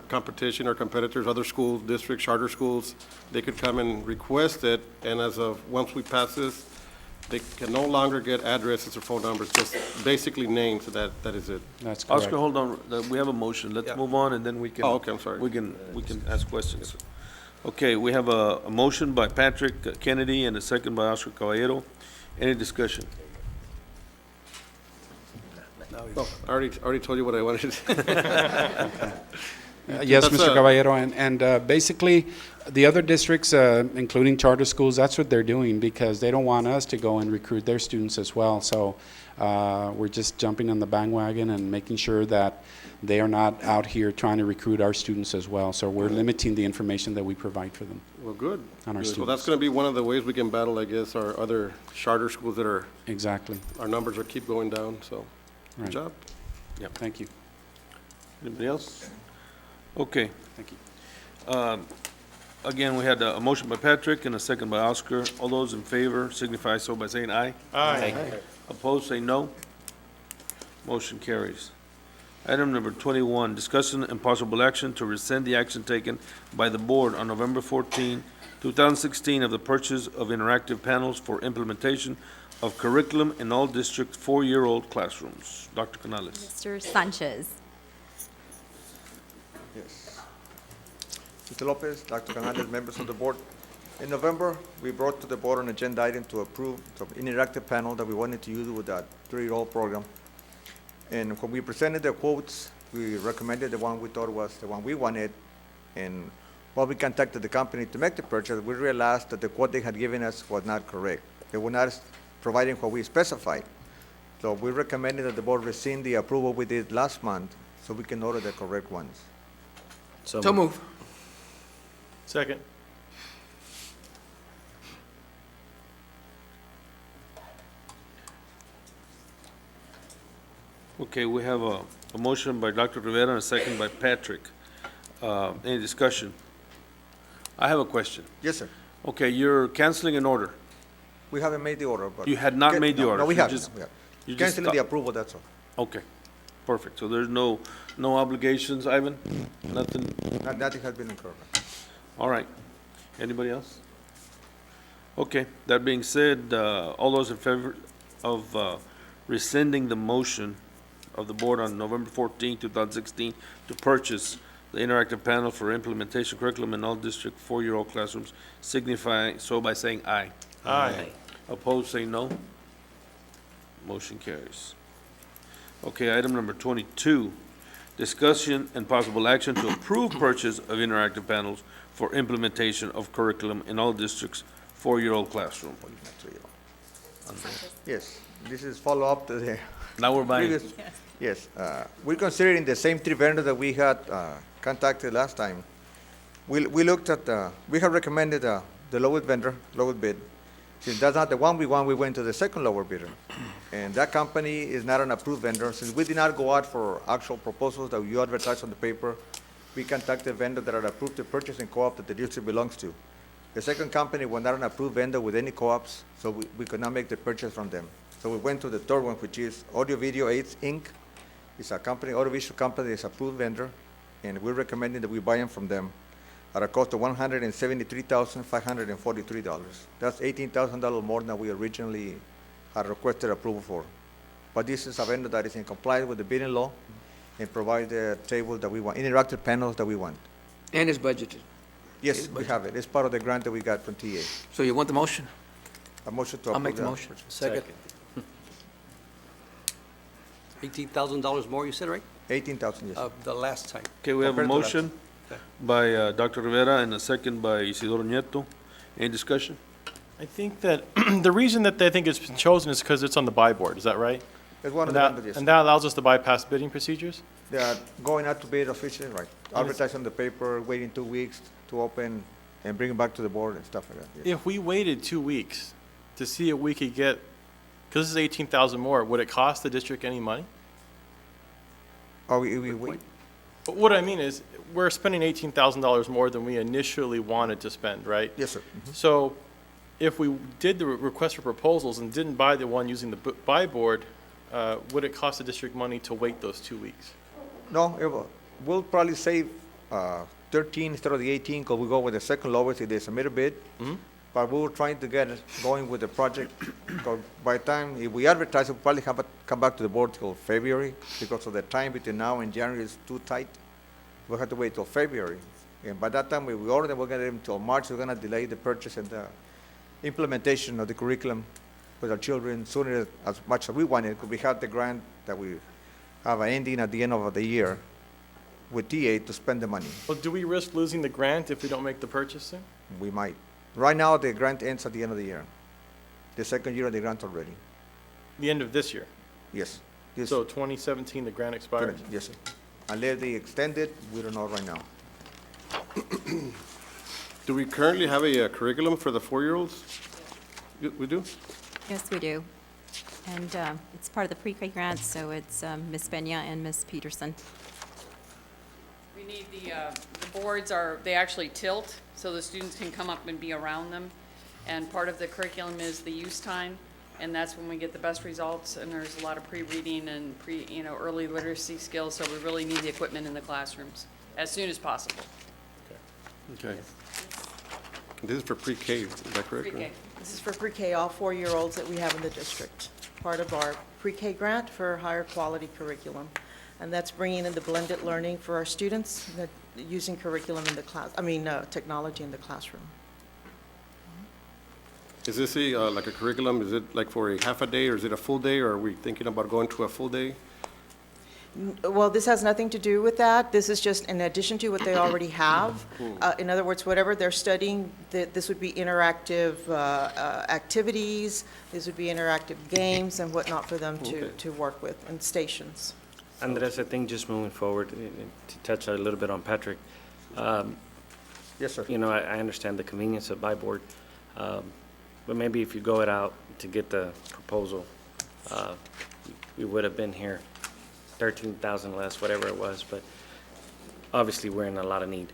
[SPEAKER 18] competition or competitors, other schools, districts, charter schools, they could come and request it, and once we pass this, they can no longer get addresses or phone numbers, just basically names, so that is it.
[SPEAKER 5] That's correct.
[SPEAKER 1] Oscar, hold on, we have a motion, let's move on, and then we can.
[SPEAKER 18] Oh, okay, I'm sorry.
[SPEAKER 1] We can ask questions. Okay, we have a motion by Patrick Kennedy and a second by Oscar Caballero. Any discussion?
[SPEAKER 18] Oh, I already told you what I wanted.
[SPEAKER 5] Yes, Mr. Caballero, and basically, the other districts, including charter schools, that's what they're doing, because they don't want us to go and recruit their students as well. So we're just jumping on the bandwagon and making sure that they are not out here trying to recruit our students as well. So we're limiting the information that we provide for them.
[SPEAKER 18] Well, good.
[SPEAKER 5] On our
[SPEAKER 18] Good.
[SPEAKER 5] students.
[SPEAKER 18] Well, that's going to be one of the ways we can battle, I guess, our other charter schools that are.
[SPEAKER 5] Exactly.
[SPEAKER 18] Our numbers keep going down, so
[SPEAKER 5] Right.
[SPEAKER 18] good job.
[SPEAKER 5] Yep. Thank you.
[SPEAKER 1] Anybody else? Okay.
[SPEAKER 5] Thank you.
[SPEAKER 1] Again, we had a motion by Patrick and a second by Oscar. All those in favor signify so by saying aye.
[SPEAKER 8] Aye.
[SPEAKER 1] Opposed, say no. Motion carries. Item number 21, discussion and possible action to rescind the action taken by the board on November 14, 2016 of the purchase of interactive panels for implementation of curriculum in all district four-year-old classrooms. Dr. Canales.
[SPEAKER 2] Mr. Sanchez.
[SPEAKER 4] Yes. Mr. Lopez, Dr. Canales, members of the board. In November, we brought to the board an agenda item to approve the interactive panel that we wanted to use with that 3-year-old program. And when we presented the quotes, we recommended the one we thought was the one we wanted. And while we contacted the company to make the purchase, we realized that the quote they had given us was not correct. They were not providing what we specified. So we recommended that the board rescind the approval we did last month so we can order the correct ones.
[SPEAKER 19] So move.
[SPEAKER 8] Second.
[SPEAKER 1] Okay, we have a motion by Dr. Rivera and a second by Patrick. Any discussion? I have a question.
[SPEAKER 4] Yes, sir.
[SPEAKER 1] Okay, you're canceling an order.
[SPEAKER 4] We haven't made the order, but.
[SPEAKER 1] You had not made the order.
[SPEAKER 4] No, we
[SPEAKER 1] You
[SPEAKER 4] haven't.
[SPEAKER 1] just-
[SPEAKER 4] No, we haven't.
[SPEAKER 1] you just
[SPEAKER 4] Canceling the
[SPEAKER 1] thought-
[SPEAKER 4] approval, that's all.
[SPEAKER 1] Okay, perfect. So there's no obligations, Ivan? Nothing?
[SPEAKER 4] Nothing has been incurred.
[SPEAKER 1] All right. Anybody else? Okay, that being said, all those in favor of rescinding the motion of the board on November 14, 2016 to purchase the interactive panel for implementation curriculum in all district four-year-old classrooms signify so by saying aye.
[SPEAKER 8] Aye.
[SPEAKER 1] Opposed, say no. Motion carries. Okay, item number 22, discussion and possible action to approve purchase of interactive panels for implementation of curriculum in all districts four-year-old classroom.
[SPEAKER 4] Yes, this is follow-up to the.
[SPEAKER 1] Now we're buying.
[SPEAKER 4] previous- Yes, we're considering the same three vendors that we had contacted last time. We looked at, we have recommended the lowest vendor, lowest bid. Since that's not the one we want, we went to the second lower bidder. And that company is not an approved vendor. Since we did not go out for actual proposals that you advertise on the paper, we contacted vendors that are approved to purchase in co-op that the district belongs to. The second company was not an approved vendor with any co-ops, so we could not make the purchase from them. So we went to the third one, which is Audio Video Aids, Inc. It's a company, audiovisual company, it's approved vendor, and we're recommending that we buy them from them at a cost of $173,543. That's $18,000 more than we originally had requested approval for. But this is a vendor that is in compliance with the bidding law and provide the table that we want, interactive panels that we want.
[SPEAKER 19] And it's budgeted.
[SPEAKER 4] Yes, we have it. It's part of the grant that we got from TA.
[SPEAKER 19] So you want the motion?
[SPEAKER 4] A motion to
[SPEAKER 19] I'll
[SPEAKER 4] approve.
[SPEAKER 19] make the
[SPEAKER 4] that.
[SPEAKER 19] motion.
[SPEAKER 9] Second. $18,000 more, you said, right?
[SPEAKER 4] 18,000, yes.
[SPEAKER 9] The last time.
[SPEAKER 1] Okay, we have a
[SPEAKER 4] Compared to last.
[SPEAKER 1] motion by Dr. Rivera and a second by Isidoro Nieto. Any discussion?
[SPEAKER 8] I think that the reason that they think it's been chosen is because it's on the buy board, is that right?
[SPEAKER 4] It's one of
[SPEAKER 8] And
[SPEAKER 4] the
[SPEAKER 8] that-
[SPEAKER 4] vendors, yes.
[SPEAKER 8] And that allows us to bypass bidding procedures?
[SPEAKER 4] They are going out to bid officially, right.
[SPEAKER 8] And it's-
[SPEAKER 4] Advertise on the paper, waiting 2 weeks to open and bring it back to the board and stuff like that. yes.
[SPEAKER 8] If we waited 2 weeks to see if we could get, because this is 18,000 more, would it cost the district any money?
[SPEAKER 4] Oh, we wait.
[SPEAKER 8] But what I mean is, we're spending $18,000 more than we initially wanted to spend, right?
[SPEAKER 4] Yes, sir.
[SPEAKER 8] So if we did the request for proposals and didn't buy the one using the buy board, would it cost the district money to wait those 2 weeks?
[SPEAKER 4] No, we'll probably save 13 instead of the 18 because we go with the second lowest if they submit a bid. But we were trying to get it going with the project. Because by the time, if we advertise, we'll probably have to come back to the board till February because of the time between now and January is too tight. We'll have to wait till February. And by that time, if we order them, we're going to get them till March. We're going to delay the purchase and the implementation of the curriculum with our children sooner as much as we want it. Because we have the grant that we have an ending at the end of the year with TA to spend the money.
[SPEAKER 8] Well, do we risk losing the grant if we don't make the purchasing?
[SPEAKER 4] We might. Right now, the grant ends at the end of the year. The second year of the grant already.
[SPEAKER 8] The end of this year?
[SPEAKER 4] Yes. Yes.
[SPEAKER 8] So 2017, the grant expires?
[SPEAKER 4] Yes, sir. Unless they extend it, we don't know right now.
[SPEAKER 18] Do we currently have a curriculum for the four-year-olds? We do?
[SPEAKER 2] Yes, we do. And it's part of the pre-K grant, so it's Ms. Benya and Ms. Peterson.
[SPEAKER 12] We need the boards are, they actually tilt, so the students can come up and be around them. And part of the curriculum is the use time, and that's when we get the best results, and there's a lot of pre-reading and early literacy skills, so we really need the equipment in the classrooms as soon as possible.
[SPEAKER 1] Okay.
[SPEAKER 18] This is for pre-K, is that correct?
[SPEAKER 12] Pre-K.
[SPEAKER 23] This is for pre-K, all four-year-olds that we have in the district, part of our pre-K grant for higher quality curriculum. And that's bringing in the blended learning for our students, that using curriculum in the class, technology in the classroom.
[SPEAKER 18] Is this like a curriculum, is it like for a half a day, or is it a full day, or are we thinking about going to a full day?
[SPEAKER 23] Well, this has nothing to do with that. This is just in addition to what they already have. In other words, whatever they're studying, this would be interactive activities, this would be interactive games and whatnot for them to work with, and stations.
[SPEAKER 17] Andres, I think just moving forward, to touch a little bit on Patrick.
[SPEAKER 4] Yes, sir.
[SPEAKER 17] I understand the convenience of buy board, but maybe if you go it out to get the proposal, we would have been here 13,000 less, whatever it was, but obviously we're in a lot of need.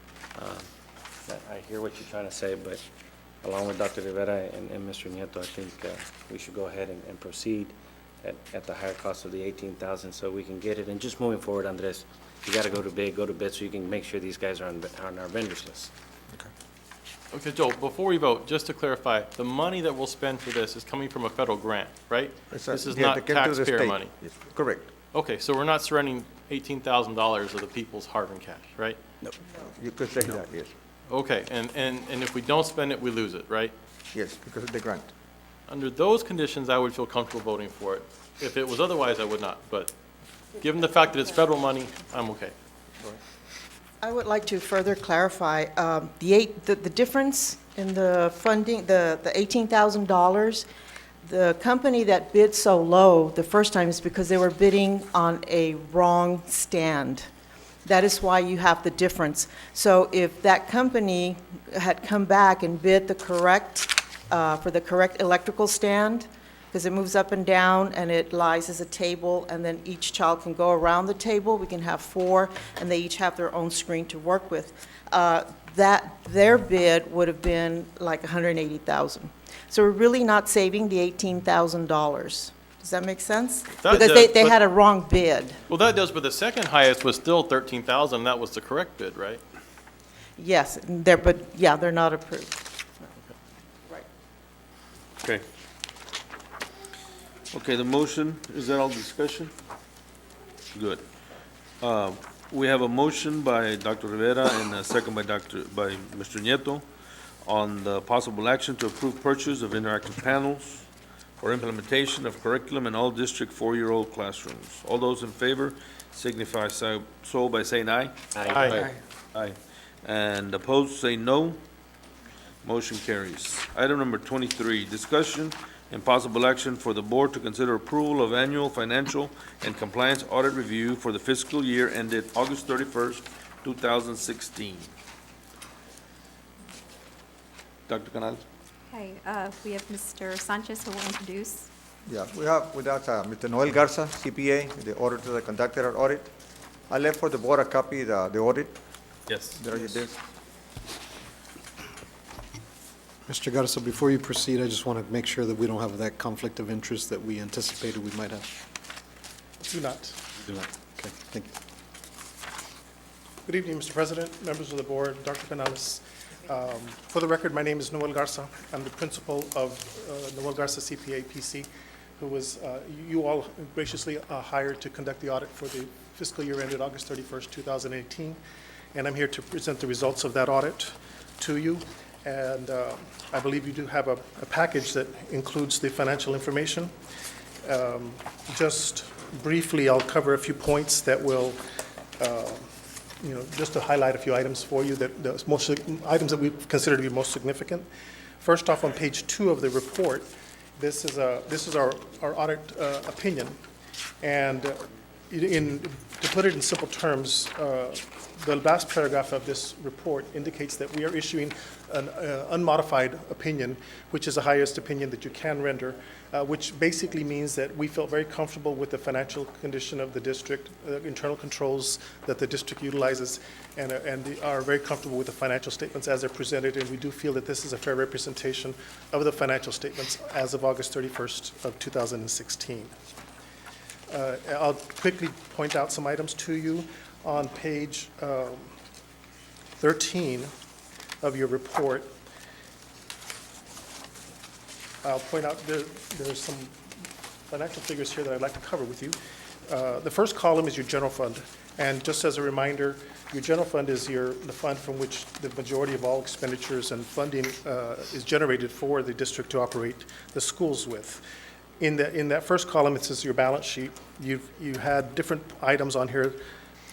[SPEAKER 17] I hear what you're trying to say, but along with Dr. Rivera and Mr. Nieto, I think we should go ahead and proceed at the higher cost of the 18,000 so we can get it. And just moving forward, Andres, you got to go to bid so you can make sure these guys are on our vendors list.
[SPEAKER 8] Okay, Joel, before we vote, just to clarify, the money that we'll spend for this is coming from a federal grant, right?
[SPEAKER 4] It's
[SPEAKER 8] This is
[SPEAKER 4] yeah,
[SPEAKER 8] not
[SPEAKER 4] they came to the
[SPEAKER 8] taxpayer
[SPEAKER 4] state.
[SPEAKER 8] money.
[SPEAKER 4] Yes, correct.
[SPEAKER 8] Okay, so we're not surrendering $18,000 of the people's hard-earned cash, right?
[SPEAKER 4] No. You could say that, yes.
[SPEAKER 8] Okay, and if we don't spend it, we lose it, right?
[SPEAKER 4] Yes, because of the grant.
[SPEAKER 8] Under those conditions, I would feel comfortable voting for it. If it was otherwise, I would not, but given the fact that it's federal money, I'm okay.
[SPEAKER 23] I would like to further clarify, the difference in the funding, the $18,000, the company that bid so low the first time is because they were bidding on a wrong stand. That is why you have the difference. So if that company had come back and bid the correct, for the correct electrical stand, because it moves up and down and it lies as a table, and then each child can go around the table. We can have 4, and they each have their own screen to work with. Their bid would have been like $180,000. So we're really not saving the $18,000. Does that make sense?
[SPEAKER 8] That
[SPEAKER 23] Because
[SPEAKER 8] does,
[SPEAKER 23] they
[SPEAKER 8] but-
[SPEAKER 23] had a wrong bid.
[SPEAKER 8] Well, that does, but the second highest was still 13,000, that was the correct bid, right?
[SPEAKER 23] Yes, but yeah, they're not approved.
[SPEAKER 1] Okay. Okay, the motion, is that all discussion? Good. We have a motion by Dr. Rivera and a second by Mr. Nieto on the possible action to approve purchase of interactive panels for implementation of curriculum in all district 4-year-old classrooms. All those in favor signify so by saying aye.
[SPEAKER 8] Aye.
[SPEAKER 1] Aye. And opposed, say no. Motion carries. Item number 23, discussion and possible action for the board to consider approval of annual financial and compliance audit review for the fiscal year ended August 31st, 2016. Dr. Canales?
[SPEAKER 2] Okay, we have Mr. Sanchez who will introduce.
[SPEAKER 4] Yeah, we have with us Mr. Noel Garza, CPA, the auditor that conducted our audit. I left for the board a copy of the audit.
[SPEAKER 1] Yes.
[SPEAKER 4] There it is.
[SPEAKER 16] Mr. Garza, before you proceed, I just want to make sure that we don't have that conflict of interest that we anticipated we might have.
[SPEAKER 7] Do not.
[SPEAKER 16] Do not. Okay, thank you.
[SPEAKER 7] Good evening, Mr. President, members of the board, Dr. Canales. For the record, my name is Noel Garza. I'm the principal of Noel Garza CPA PC, who was, you all graciously hired to conduct the audit for the fiscal year ended August 31st, 2018. And I'm here to present the results of that audit to you. And I believe you do have a package that includes the financial information. Just briefly, I'll cover a few points that will, just to highlight a few items for you, that the most items that we consider to be most significant. First off, on page 2 of the report, this is our audit opinion. And to put it in simple terms, the last paragraph of this report indicates that we are issuing an unmodified opinion, which is the highest opinion that you can render, which basically means that we felt very comfortable with the financial condition of the district, internal controls that the district utilizes, and are very comfortable with the financial statements as they're presented, and we do feel that this is a fair representation of the financial statements as of August 31st of 2016. I'll quickly point out some items to you. On page 13 of your report, I'll point out there's some financial figures here that I'd like to cover with you. The first column is your general fund, and just as a reminder, your general fund is the fund from which the majority of all expenditures and funding is generated for the district to operate the schools with. In that first column, it says your balance sheet. You had different items on here: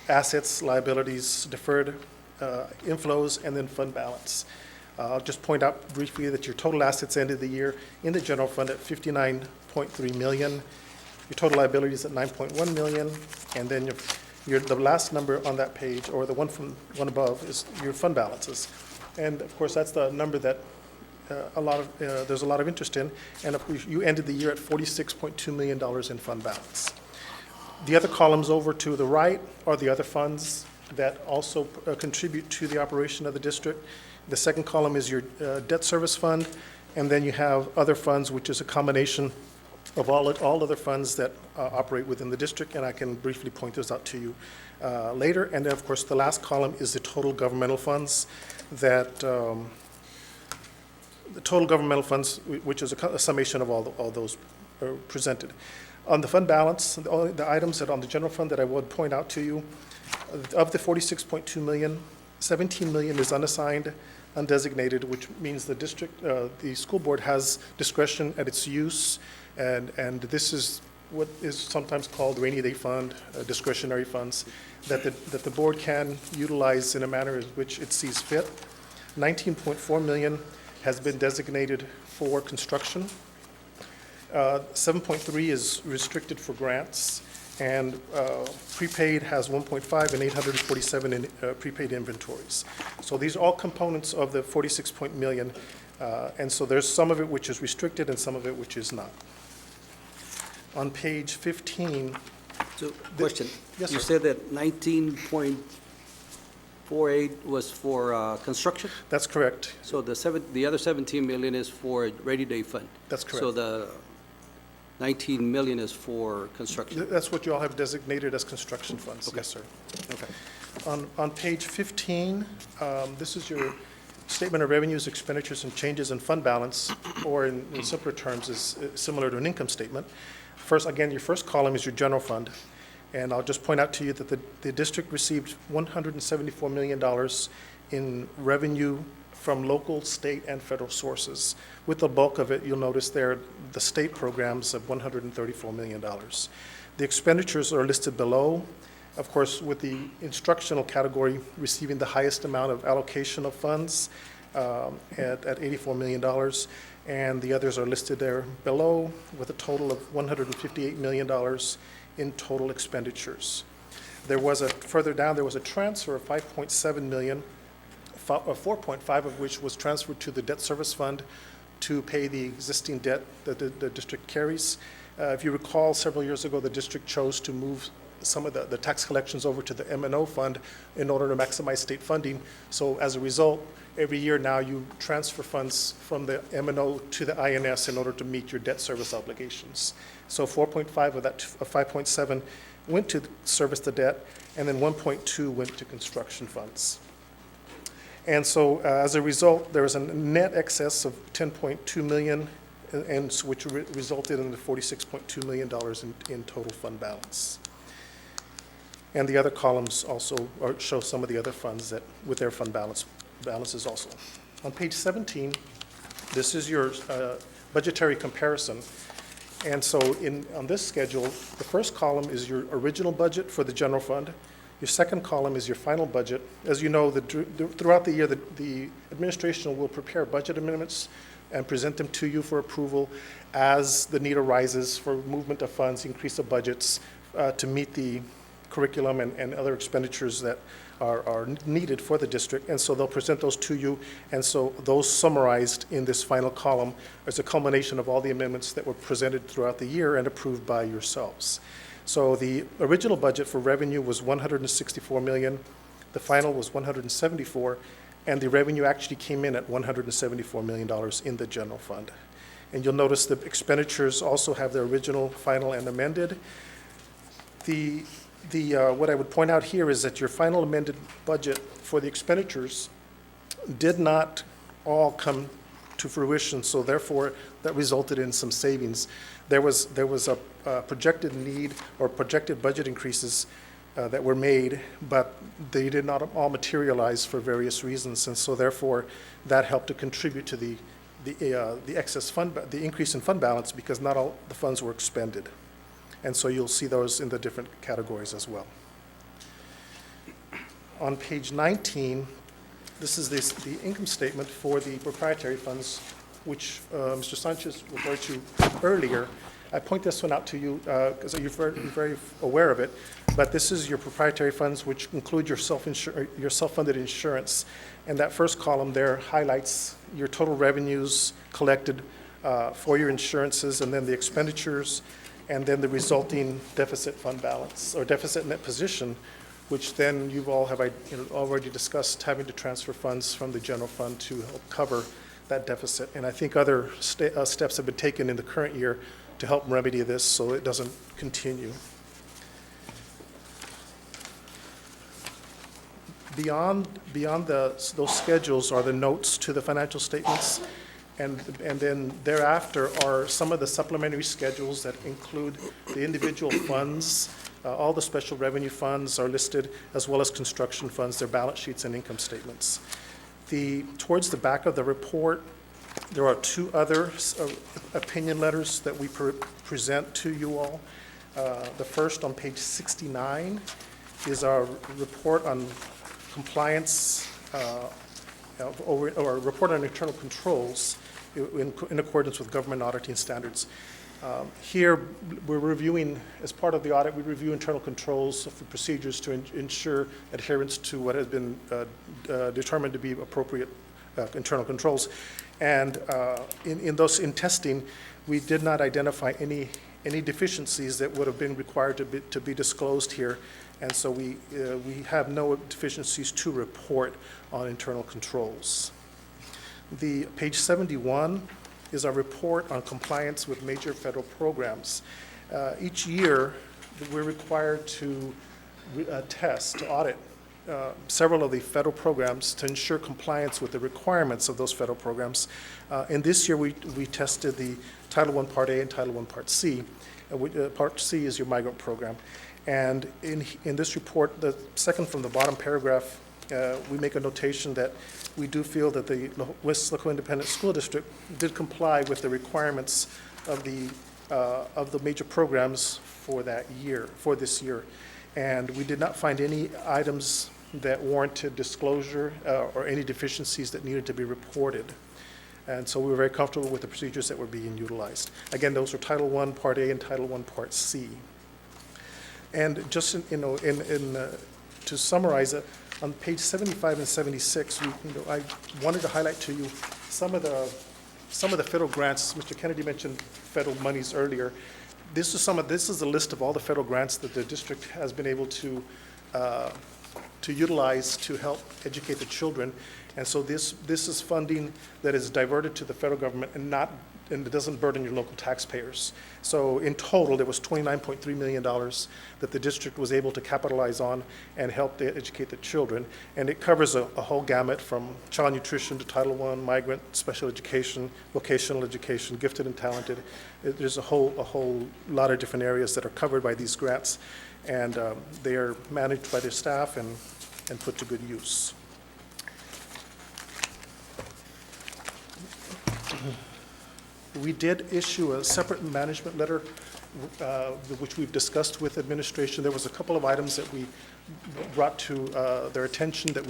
[SPEAKER 7] assets, liabilities, deferred inflows, and then fund balance. I'll just point out briefly that your total assets ended the year in the general fund at $59.3 million. Your total liabilities at $9.1 million, and then the last number on that page, or the one above, is your fund balances. And of course, that's the number that there's a lot of interest in. And of course, you ended the year at $46.2 million in fund balance. The other columns over to the right are the other funds that also contribute to the operation of the district. The second column is your debt service fund, and then you have other funds, which is a combination of all other funds that operate within the district, and I can briefly point those out to you later. And then, of course, the last column is the total governmental funds that, the total governmental funds, which is a summation of all those presented. On the fund balance, the items that on the general fund that I would point out to you, of the 46.2 million, 17 million is unassigned, undesignated, which means the district, the school board has discretion at its use, and this is what is sometimes called rainy day fund, discretionary funds, that the board can utilize in a manner in which it sees fit. 19.4 million has been designated for construction. 7.3 is restricted for grants, and prepaid has 1.5 and 847 in prepaid inventories. So these are all components of the 46 million, and so there's some of it which is restricted and some of it which is not. On page 15.
[SPEAKER 9] So, question.
[SPEAKER 7] Yes,
[SPEAKER 9] You
[SPEAKER 7] sir.
[SPEAKER 9] said that 19.48 was for construction?
[SPEAKER 7] That's correct.
[SPEAKER 9] So the other 17 million is for rainy day fund?
[SPEAKER 7] That's correct.
[SPEAKER 9] So the 19 million is for construction?
[SPEAKER 7] That's what you all have designated as construction funds.
[SPEAKER 9] Okay.
[SPEAKER 7] Yes, sir.
[SPEAKER 9] Okay.
[SPEAKER 7] On page 15, this is your statement of revenues, expenditures, and changes in fund balance, or in simpler terms, is similar to an income statement. First, again, your first column is your general fund, and I'll just point out to you that the district received $174 million in revenue from local, state, and federal sources. With the bulk of it, you'll notice there, the state programs of $134 million. The expenditures are listed below, of course, with the instructional category receiving the highest amount of allocation of funds at $84 million, and the others are listed there below with a total of $158 million in total expenditures. Further down, there was a transfer of 5.7 million, 4.5 of which was transferred to the debt service fund to pay the existing debt that the district carries. If you recall, several years ago, the district chose to move some of the tax collections over to the M&O fund in order to maximize state funding. So as a result, every year now you transfer funds from the M&O to the INS in order to meet your debt service obligations. So 4.5 of that, 5.7 went to service the debt, and then 1.2 went to construction funds. And so as a result, there was a net excess of 10.2 million, and which resulted in the $46.2 million in total fund balance. And the other columns also show some of the other funds that, with their fund balances also. On page 17, this is your budgetary comparison. And so on this schedule, the first column is your original budget for the general fund. Your second column is your final budget. As you know, throughout the year, the administration will prepare budget amendments and present them to you for approval as the need arises for movement of funds, increase of budgets to meet the curriculum and other expenditures that are needed for the district. And so they'll present those to you. And so those summarized in this final column is a culmination of all the amendments that were presented throughout the year and approved by yourselves. So the original budget for revenue was 164 million. The final was 174, and the revenue actually came in at $174 million in the general fund. And you'll notice the expenditures also have their original, final, and amended. What I would point out here is that your final amended budget for the expenditures did not all come to fruition, so therefore that resulted in some savings. There was a projected need or projected budget increases that were made, but they did not all materialize for various reasons, and so therefore that helped to contribute to the excess fund, the increase in fund balance, because not all the funds were expended. And so you'll see those in the different categories as well. On page 19, this is the income statement for the proprietary funds, which Mr. Sanchez referred to earlier. I point this one out to you because you're very aware of it, but this is your proprietary funds, which include your self-funded insurance. And that first column there highlights your total revenues collected for your insurances, and then the expenditures, and then the resulting deficit fund balance or deficit net position which then you've all have already discussed having to transfer funds from the general fund to help cover that deficit. And I think other steps have been taken in the current year to help remedy this so it doesn't continue. Beyond those schedules are the notes to the financial statements, and then thereafter are some of the supplementary schedules that include the individual funds. All the special revenue funds are listed, as well as construction funds, their balance sheets and income statements. Towards the back of the report, there are two other opinion letters that we present to you all. The first on page 69 is our report on compliance, or a report on internal controls in accordance with government auditing standards. Here, we're reviewing, as part of the audit, we review internal controls for procedures to ensure adherence to what has been determined to be appropriate internal controls. And in testing, we did not identify any deficiencies that would have been required to be disclosed here. And so we have no deficiencies to report on internal controls. The page 71 is our report on compliance with major federal programs. Each year, we're required to to audit several of the federal programs to ensure compliance with the requirements of those federal programs. And this year, we tested the Title I Part A and Title I Part C. Part C is your migrant program. And in this report, the second from the bottom paragraph, we make a notation that we do feel that the Weslaco Independent School District did comply with the requirements of the major programs for this year. And we did not find any items that warranted disclosure or any deficiencies that needed to be reported. And so we were very comfortable with the procedures that were being utilized. Again, those are Title I Part A and Title I Part C. And just to summarize it, on page 75 and 76, I wanted to highlight to you some of the federal grants. Mr. Kennedy mentioned federal monies earlier. This is a list of all the federal grants that the district has been able to utilize to help educate the children. And so this is funding that is diverted to the federal government and it doesn't burden your local taxpayers. So in total, there was $29.3 million that the district was able to capitalize on and help educate the children. And it covers a whole gamut from child nutrition to Title I, migrant, special education, vocational education, gifted and talented. There's a whole lot of different areas that are covered by these grants. And they are managed by their staff and put to good use. We did issue a separate management letter, which we've discussed with administration. There was a couple of items that we brought to their attention that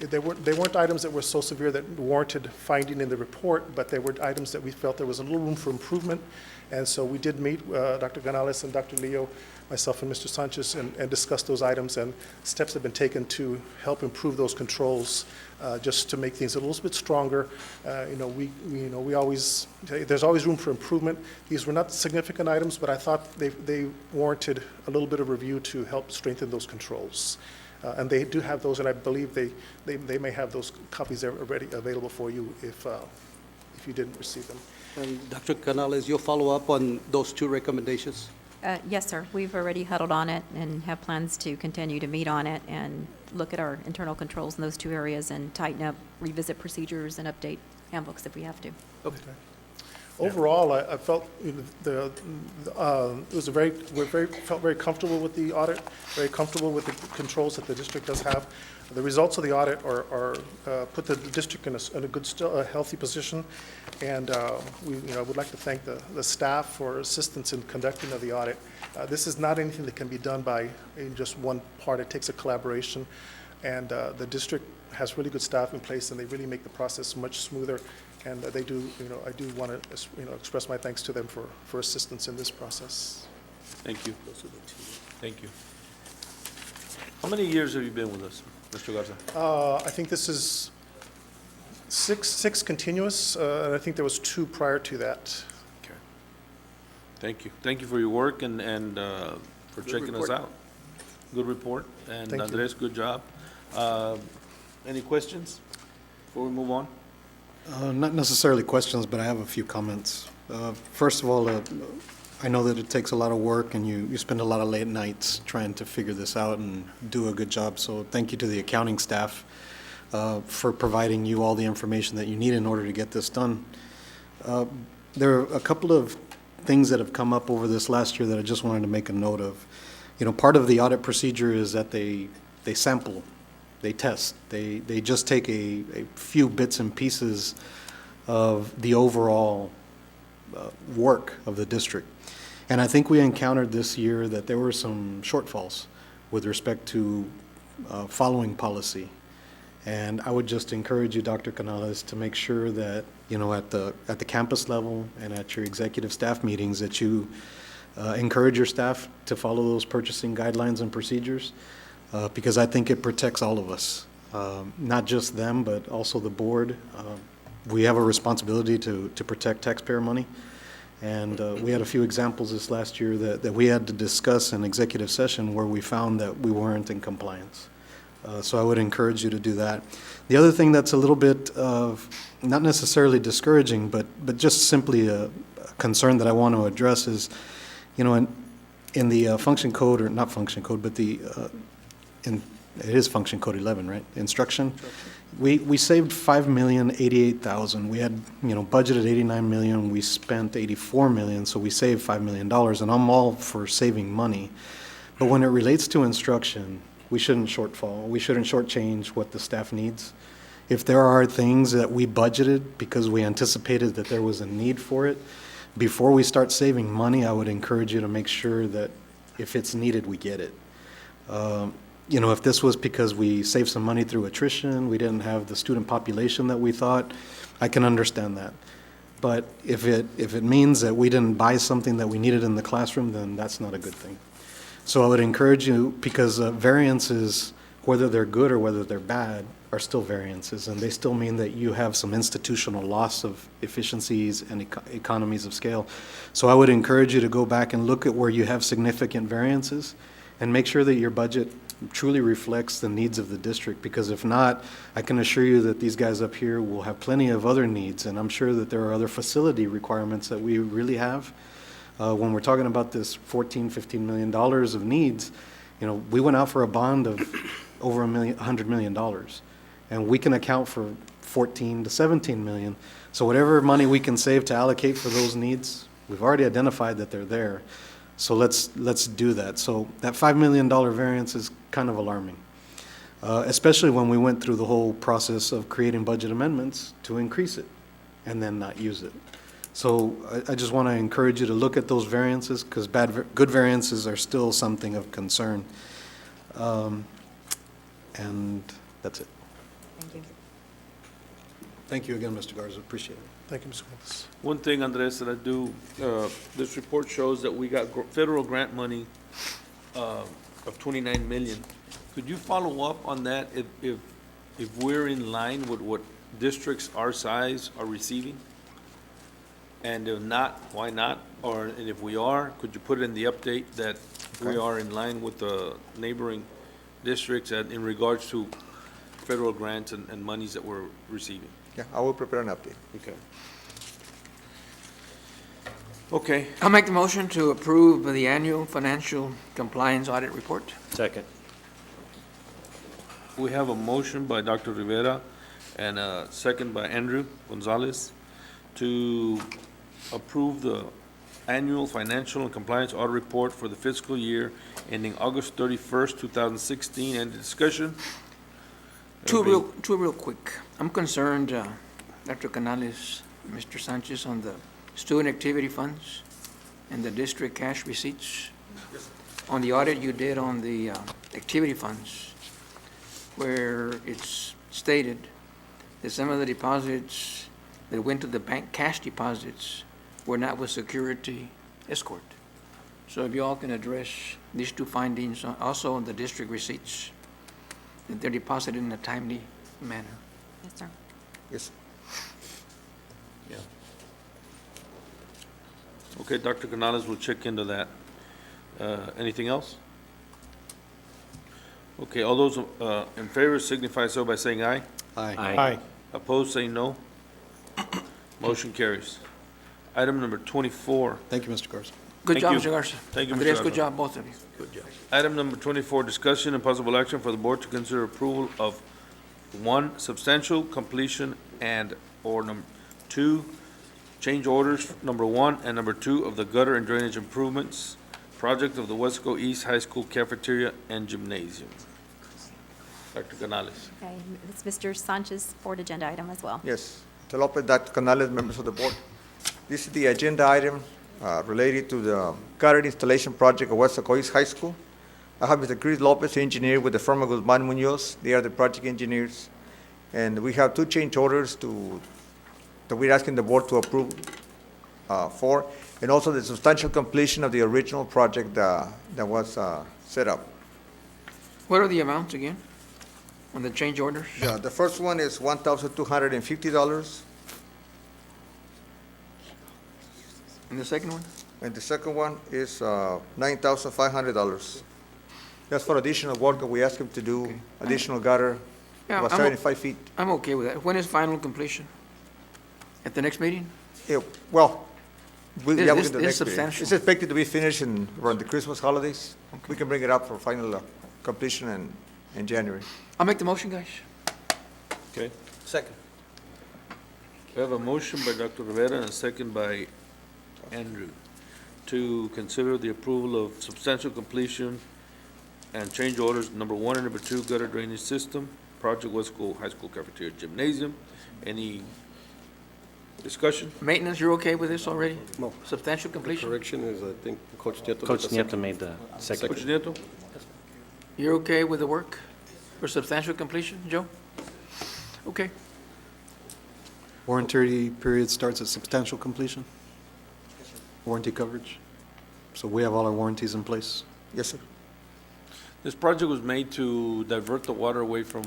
[SPEAKER 7] they weren't items that were so severe that warranted finding in the report, but they were items that we felt there was a little room for improvement. And so we did meet Dr. Canales and Dr. Leo, myself and Mr. Sanchez, and discuss those items, and steps have been taken to help improve those controls, just to make things a little bit stronger. We always, there's always room for improvement. These were not significant items, but I thought they warranted a little bit of review to help strengthen those controls. And they do have those, and I believe they may have those copies already available for you if you didn't receive them.
[SPEAKER 9] And Dr. Canales, you'll follow up on those two recommendations?
[SPEAKER 2] Yes, sir. We've already huddled on it and have plans to continue to meet on it and look at our internal controls in those two areas and tighten up, revisit procedures, and update handbooks if we have to.
[SPEAKER 9] Okay.
[SPEAKER 7] Overall, I felt felt very comfortable with the audit, very comfortable with the controls that the district does have. The results of the audit are put the district in a good, a healthy position, and I would like to thank the staff for assistance in conducting of the audit. This is not anything that can be done in just one part. It takes a collaboration, and the district has really good staff in place, and they really make the process much smoother. And they do, I do want to, express my thanks to them for assistance in this process.
[SPEAKER 1] Thank you. Thank you. How many years have you been with us, Mr. Garza?
[SPEAKER 7] I think this is six continuous, and I think there was 2 prior to that.
[SPEAKER 1] Okay. Thank you. Thank you for your work and for checking us out. good report. And
[SPEAKER 7] Thank you.
[SPEAKER 1] Andres, good job. Any questions before we move on?
[SPEAKER 16] Not necessarily questions, but I have a few comments. First of all, I know that it takes a lot of work and you spend a lot of late nights trying to figure this out and do a good job. So thank you to the accounting staff for providing you all the information that you need in order to get this done. There are a couple of things that have come up over this last year that I just wanted to make a note of. You know, part of the audit procedure is that they sample, they test, they just take a few bits and pieces of the overall work of the district. And I think we encountered this year that there were some shortfalls with respect to following policy. And I would just encourage you, Dr. Canales, to make sure that, you know, at the campus level and at your executive staff meetings that you encourage your staff to follow those purchasing guidelines and procedures, because I think it protects all of us, not just them, but also the board. We have a responsibility to protect taxpayer money. And we had a few examples this last year that we had to discuss in executive session where we found that we weren't in compliance. So I would encourage you to do that. The other thing that's a little bit of, not necessarily discouraging, but just simply a concern that I want to address is, you know, in the function code, or not function code, but it is function code 11, right? Instruction. We saved $5,088,000. We had, you know, budgeted $89 million. We spent $84 million, so we saved $5 million. And I'm all for saving money. But when it relates to instruction, we shouldn't shortfall. We shouldn't shortchange what the staff needs. If there are things that we budgeted because we anticipated that there was a need for it, before we start saving money, I would encourage you to make sure that if it's needed, we get it. You know, if this was because we saved some money through attrition, we didn't have the student population that we thought, I can understand that. But if it means that we didn't buy something that we needed in the classroom, then that's not a good thing. So I would encourage you, because variances, whether they're good or whether they're bad, are still variances, and they still mean that you have some institutional loss of efficiencies and economies of scale. So I would encourage you to go back and look at where you have significant variances and make sure that your budget truly reflects the needs of the district, because if not, I can assure you that these guys up here will have plenty of other needs, and I'm sure that there are other facility requirements that we really have. When we're talking about this $14–15 million of needs, you know, we went out for a bond of over $100 million, and we can account for 14 to 17 million. So whatever money we can save to allocate for those needs, we've already identified that they're there. So let's do that. So that $5 million variance is kind of alarming, especially when we went through the whole process of creating budget amendments to increase it and then not use it. So I just want to encourage you to look at those variances, because good variances are still something of concern. And that's it.
[SPEAKER 2] Thank you.
[SPEAKER 16] Thank you again, Mr. Garza. Appreciate it.
[SPEAKER 7] Thank you, Mr. Fuentes.
[SPEAKER 1] One thing, Andres, that I do, this report shows that we got federal grant money of 29 million. Could you follow up on that if we're in line with what districts our size are receiving? And if not, why not? And if we are, could you put it in the update that we are in line with the neighboring districts in regards to federal grants and monies that we're receiving?
[SPEAKER 4] Yeah, I will prepare an update.
[SPEAKER 1] Okay. Okay.
[SPEAKER 19] I'll make the motion to approve the annual financial compliance audit report.
[SPEAKER 17] Second.
[SPEAKER 1] We have a motion by Dr. Rivera and a second by Andrew Gonzalez to approve the annual financial and compliance audit report for the fiscal year ending August 31st, 2016. Any discussion?
[SPEAKER 19] Two real quick. I'm concerned, Dr. Canales, Mr. Sanchez, on the student activity funds and the district cash receipts. On the audit you did on the activity funds, where it's stated that some of the deposits that went to the bank, cash deposits, were not with security escort. So if you all can address these two findings, also on the district receipts, that they're deposited in a timely manner.
[SPEAKER 2] Yes, sir.
[SPEAKER 4] Yes.
[SPEAKER 1] Yeah. Okay, Dr. Canales will check into that. Anything else? Okay, all those in favor signify so by saying aye.
[SPEAKER 8] Aye.
[SPEAKER 1] Opposed, say no. Motion carries. Item number 24.
[SPEAKER 16] Thank you, Mr. Garza.
[SPEAKER 19] Good
[SPEAKER 1] Thank
[SPEAKER 19] job,
[SPEAKER 1] you.
[SPEAKER 19] Mr. Garza.
[SPEAKER 1] Thank you, Mr.
[SPEAKER 19] Andres, good
[SPEAKER 1] Garza.
[SPEAKER 19] job, both of you. Good job.
[SPEAKER 1] Item number 24, discussion and possible action for the board to consider approval of, 1, substantial completion and/or number 2, change orders, number 1 and number 2 of the gutter and drainage improvements project of the Weslaco East High School cafeteria and gymnasium. Dr. Canales.
[SPEAKER 2] Okay, it's Mr. Sanchez's board agenda item as well.
[SPEAKER 4] Yes, Mr. Lopez, Dr. Canales, members of the board. This is the agenda item related to the gutter installation project at Weslaco East High School. I have Mr. Chris Lopez, engineer with the firm of Guzman Munoz. They are the project engineers. And we have 2 change orders that we're asking the board to approve for, and also the substantial completion of the original project that was set up.
[SPEAKER 19] What are the amounts again on the change orders?
[SPEAKER 4] Yeah, the first one is $1,250.
[SPEAKER 19] And the second one?
[SPEAKER 4] And the second one is $9,500. That's for additional work that we asked him to do, additional gutter,
[SPEAKER 19] Yeah,
[SPEAKER 4] about
[SPEAKER 19] I'm
[SPEAKER 4] 75 feet.
[SPEAKER 19] I'm okay with that. When is final completion? At the next meeting?
[SPEAKER 4] Yeah, well,
[SPEAKER 19] This-
[SPEAKER 4] yeah, we
[SPEAKER 19] this
[SPEAKER 4] can do
[SPEAKER 19] is
[SPEAKER 4] next meeting.
[SPEAKER 19] substantial.
[SPEAKER 4] It's expected to be finished around the Christmas holidays. We can bring it up for final completion in January.
[SPEAKER 19] I'll make the motion, guys.
[SPEAKER 1] Okay.
[SPEAKER 9] Second.
[SPEAKER 1] We have a motion by Dr. Rivera and a second by Andrew to consider the approval of substantial completion and change orders number 1 and number 2 gutter drainage system, project Weslaco High School cafeteria gymnasium. Any discussion?
[SPEAKER 19] Maintenance, you're okay with this already?
[SPEAKER 18] No.
[SPEAKER 19] Substantial completion?
[SPEAKER 18] Correction is, I think, Coach Nieto.
[SPEAKER 17] Coach
[SPEAKER 18] did the second.
[SPEAKER 17] Nieto made the second.
[SPEAKER 1] Coach Nieto?
[SPEAKER 19] You're okay with the work for substantial completion, Joe? Okay.
[SPEAKER 16] Warranty period starts at substantial completion? Warranty coverage? So we have all our warranties in place?
[SPEAKER 4] Yes, sir.
[SPEAKER 1] This project was made to divert the water away from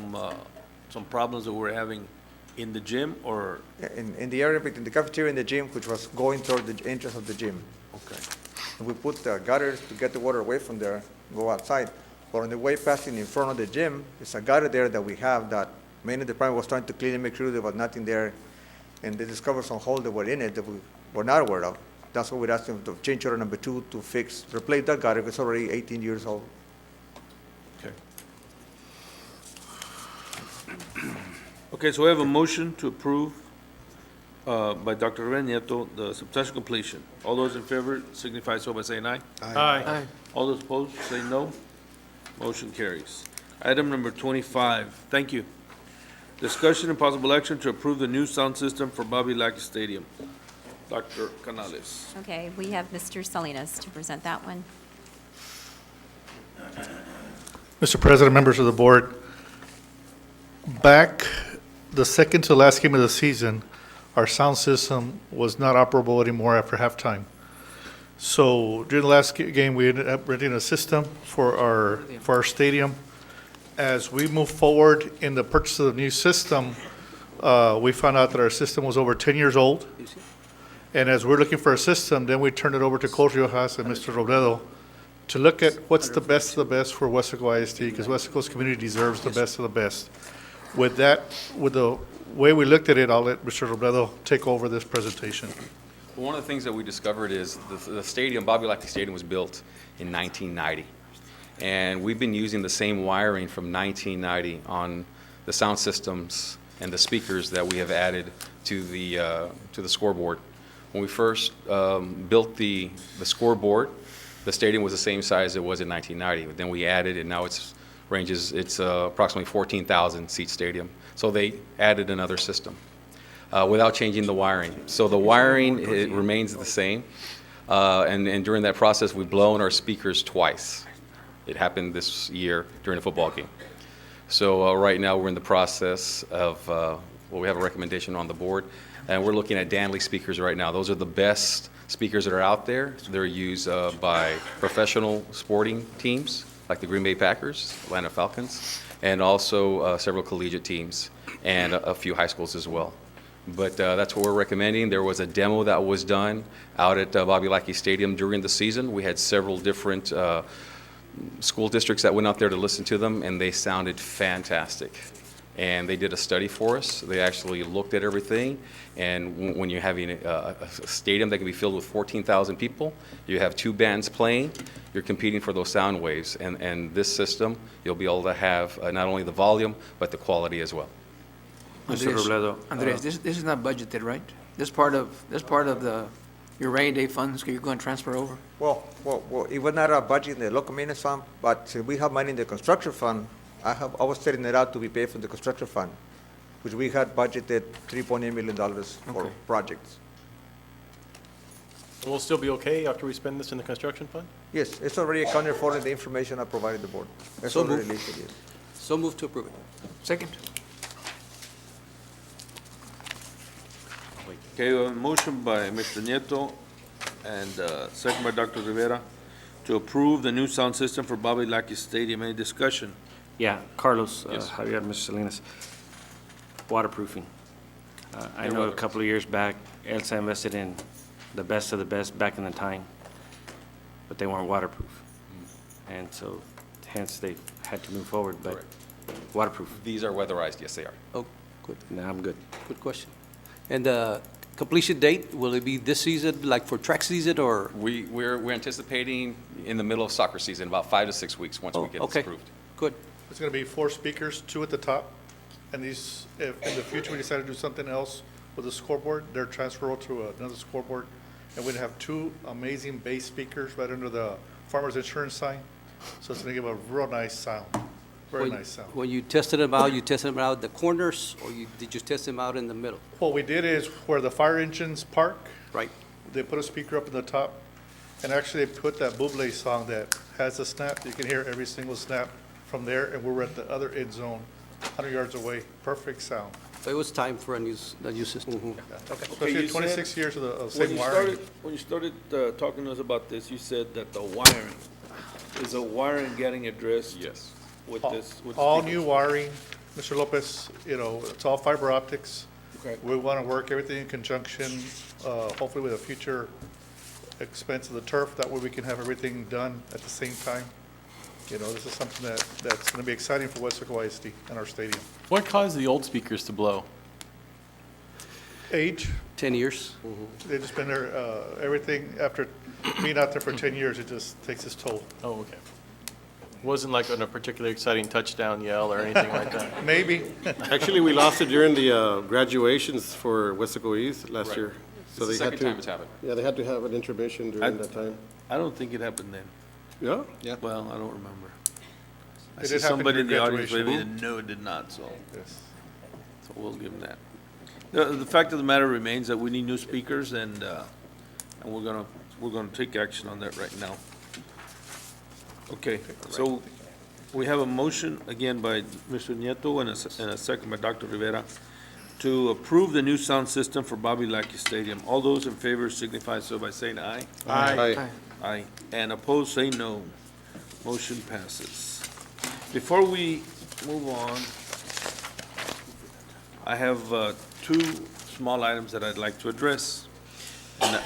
[SPEAKER 1] some problems that we're having in the gym, or?
[SPEAKER 4] In the area between the cafeteria and the gym, which was going toward the entrance of the gym.
[SPEAKER 1] Okay.
[SPEAKER 4] And we put the gutters to get the water away from there, go outside. But on the way passing in front of the gym, there's a gutter there that we have that mainly the department was trying to clean and make sure there was nothing there. And they discovered some holes that were in it that we were not aware of. That's why we're asking to change order number 2 to replace that gutter, because it's already 18 years old.
[SPEAKER 1] Okay. Okay, so we have a motion to approve by Dr. Rivera Nieto, the substantial completion. All those in favor signify so by saying aye.
[SPEAKER 8] Aye.
[SPEAKER 1] All those opposed, say no. Motion carries. Item number 25, thank you. Discussion and possible action to approve the new sound system for Bobby Lackey Stadium. Dr. Canales.
[SPEAKER 2] Okay, we have Mr. Salinas to present that one.
[SPEAKER 7] Mr. President, members of the board, back the second to last game of the season, our sound system was not operable anymore after halftime. So during the last game, we ended up renting a system for our stadium. As we move forward in the purchase of the new system, we found out that our system was over 10 years old. And as we're looking for a system, then we turned it over to Coach Riojas and Mr. Robledo to look at what's the best of the best for Weslaco ISD, because Weslaco's community deserves the best of the best. With that, with the way we looked at it, I'll let Mr. Robledo take over this presentation.
[SPEAKER 6] One of the things that we discovered is the stadium, Bobby Lackey Stadium, was built in 1990. And we've been using the same wiring from 1990 on the sound systems and the speakers that we have added to the scoreboard. When we first built the scoreboard, the stadium was the same size it was in 1990. But then we added, and now it's approximately 14,000 seat stadium. So they added another system without changing the wiring. So the wiring, it remains the same. And during that process, we've blown our speakers twice. It happened this year during a football game. So right now, we're in the process of, we have a recommendation on the board, and we're looking at Danley speakers right now. Those are the best speakers that are out there. They're used by professional sporting teams, like the Green Bay Packers, Atlanta Falcons, and also several collegiate teams, and a few high schools as well. But that's what we're recommending. There was a demo that was done out at Bobby Lackey Stadium during the season. We had several different school districts that went out there to listen to them, and they sounded fantastic. And they did a study for us. They actually looked at everything, and when you're having a stadium that can be filled with 14,000 people, you have 2 bands playing, you're competing for those sound waves. And this system, you'll be able to have not only the volume, but the quality as well.
[SPEAKER 17] Mr. Robledo.
[SPEAKER 19] Andres, this is not budgeted, right? This part of your rainy day funds you're going to transfer over?
[SPEAKER 4] Well, it was not a budget in the local maintenance fund, but since we have money in the construction fund, I was setting it out to be paid from the construction fund, which we had budgeted $3.8 million for projects.
[SPEAKER 8] We'll still be okay after we spend this in the construction fund?
[SPEAKER 4] Yes, it's already accounted for in the information I provided the board. It's
[SPEAKER 19] So
[SPEAKER 4] already
[SPEAKER 19] moved.
[SPEAKER 4] listed, yes.
[SPEAKER 19] So move to approve it. Second.
[SPEAKER 1] Okay, a motion by Mr. Nieto and second by Dr. Rivera to approve the new sound system for Bobby Lackey Stadium. Any discussion?
[SPEAKER 17] Yeah, Carlos,
[SPEAKER 1] Yes.
[SPEAKER 17] Javier, Mr. Salinas. Waterproofing. I
[SPEAKER 1] Yeah,
[SPEAKER 17] know a
[SPEAKER 1] water.
[SPEAKER 17] couple of years back, Elsa invested in the best of the best back in the time, but they weren't waterproof. And so hence they had to move forward, but
[SPEAKER 6] Correct.
[SPEAKER 17] waterproof.
[SPEAKER 6] These are weatherized, yes, they are.
[SPEAKER 19] Oh, good.
[SPEAKER 17] No, I'm good.
[SPEAKER 19] Good question. And the completion date, will it be this season, like for track season, or?
[SPEAKER 6] We're anticipating in the middle of soccer season, about 5 to 6 weeks, once we get this
[SPEAKER 19] okay.
[SPEAKER 6] approved.
[SPEAKER 19] Good.
[SPEAKER 7] It's going to be 4 speakers, 2 at the top, and these, if in the future we decide to do something else with the scoreboard, they're transferable to another scoreboard, and we'd have 2 amazing bass speakers right under the farmer's insurance sign, so it's going to give a real nice sound, very nice sound.
[SPEAKER 19] When you tested them out, at the corners, or did you test them out in the middle?
[SPEAKER 7] What we did is where the fire engines park,
[SPEAKER 19] Right.
[SPEAKER 7] they put a speaker up in the top, and actually they put that Buble song that has a snap. You can hear every single snap from there, and we're at the other end zone, 100 yards away. Perfect sound.
[SPEAKER 19] So it was time for a new system.
[SPEAKER 7] Especially
[SPEAKER 1] you
[SPEAKER 7] 26 years of the
[SPEAKER 1] When
[SPEAKER 7] same
[SPEAKER 1] you
[SPEAKER 7] wiring.
[SPEAKER 1] when you started talking to us about this, you said that the wiring, is the wiring getting addressed?
[SPEAKER 6] Yes.
[SPEAKER 1] With this? with
[SPEAKER 7] All
[SPEAKER 1] speakers?
[SPEAKER 7] new wiring, Mr. Lopez, it's all fiber optics.
[SPEAKER 1] Okay.
[SPEAKER 7] We want to work everything in conjunction, hopefully with a future expense of the turf. That way we can have everything done at the same time. This is something that's going to be exciting for Weslaco ISD and our stadium.
[SPEAKER 8] What caused the old speakers to blow?
[SPEAKER 7] Age,
[SPEAKER 19] 10 years.
[SPEAKER 7] they've just been there, everything, after being out there for 10 years, it just takes its toll.
[SPEAKER 8] Oh, okay. Wasn't like on a particularly exciting touchdown yell or anything like that?
[SPEAKER 7] Maybe.
[SPEAKER 18] Actually, we lost it during the graduations for Weslaco East last
[SPEAKER 6] Right.
[SPEAKER 18] year.
[SPEAKER 6] It's the second time it's happened.
[SPEAKER 18] Yeah, they had to have an intervention during that time.
[SPEAKER 1] I don't think it happened then.
[SPEAKER 18] Yeah?
[SPEAKER 19] Yeah.
[SPEAKER 1] Well, I don't remember. I
[SPEAKER 7] It
[SPEAKER 1] see
[SPEAKER 7] did happen
[SPEAKER 1] somebody in the
[SPEAKER 7] during
[SPEAKER 1] audience,
[SPEAKER 7] graduation.
[SPEAKER 1] maybe no, it did not, so
[SPEAKER 7] Yes.
[SPEAKER 1] we'll give them that. The fact of the matter remains that we need new speakers, and we're gonna take action on that right now. Okay, so we have a motion again by Mr. Nieto and a second by Dr. Rivera to approve the new sound system for Bobby Lackey Stadium. All those in favor signify so by saying aye.
[SPEAKER 18] Aye.
[SPEAKER 1] Aye. And opposed, say no. Motion passes. Before we move on, I have 2 small items that I'd like to address.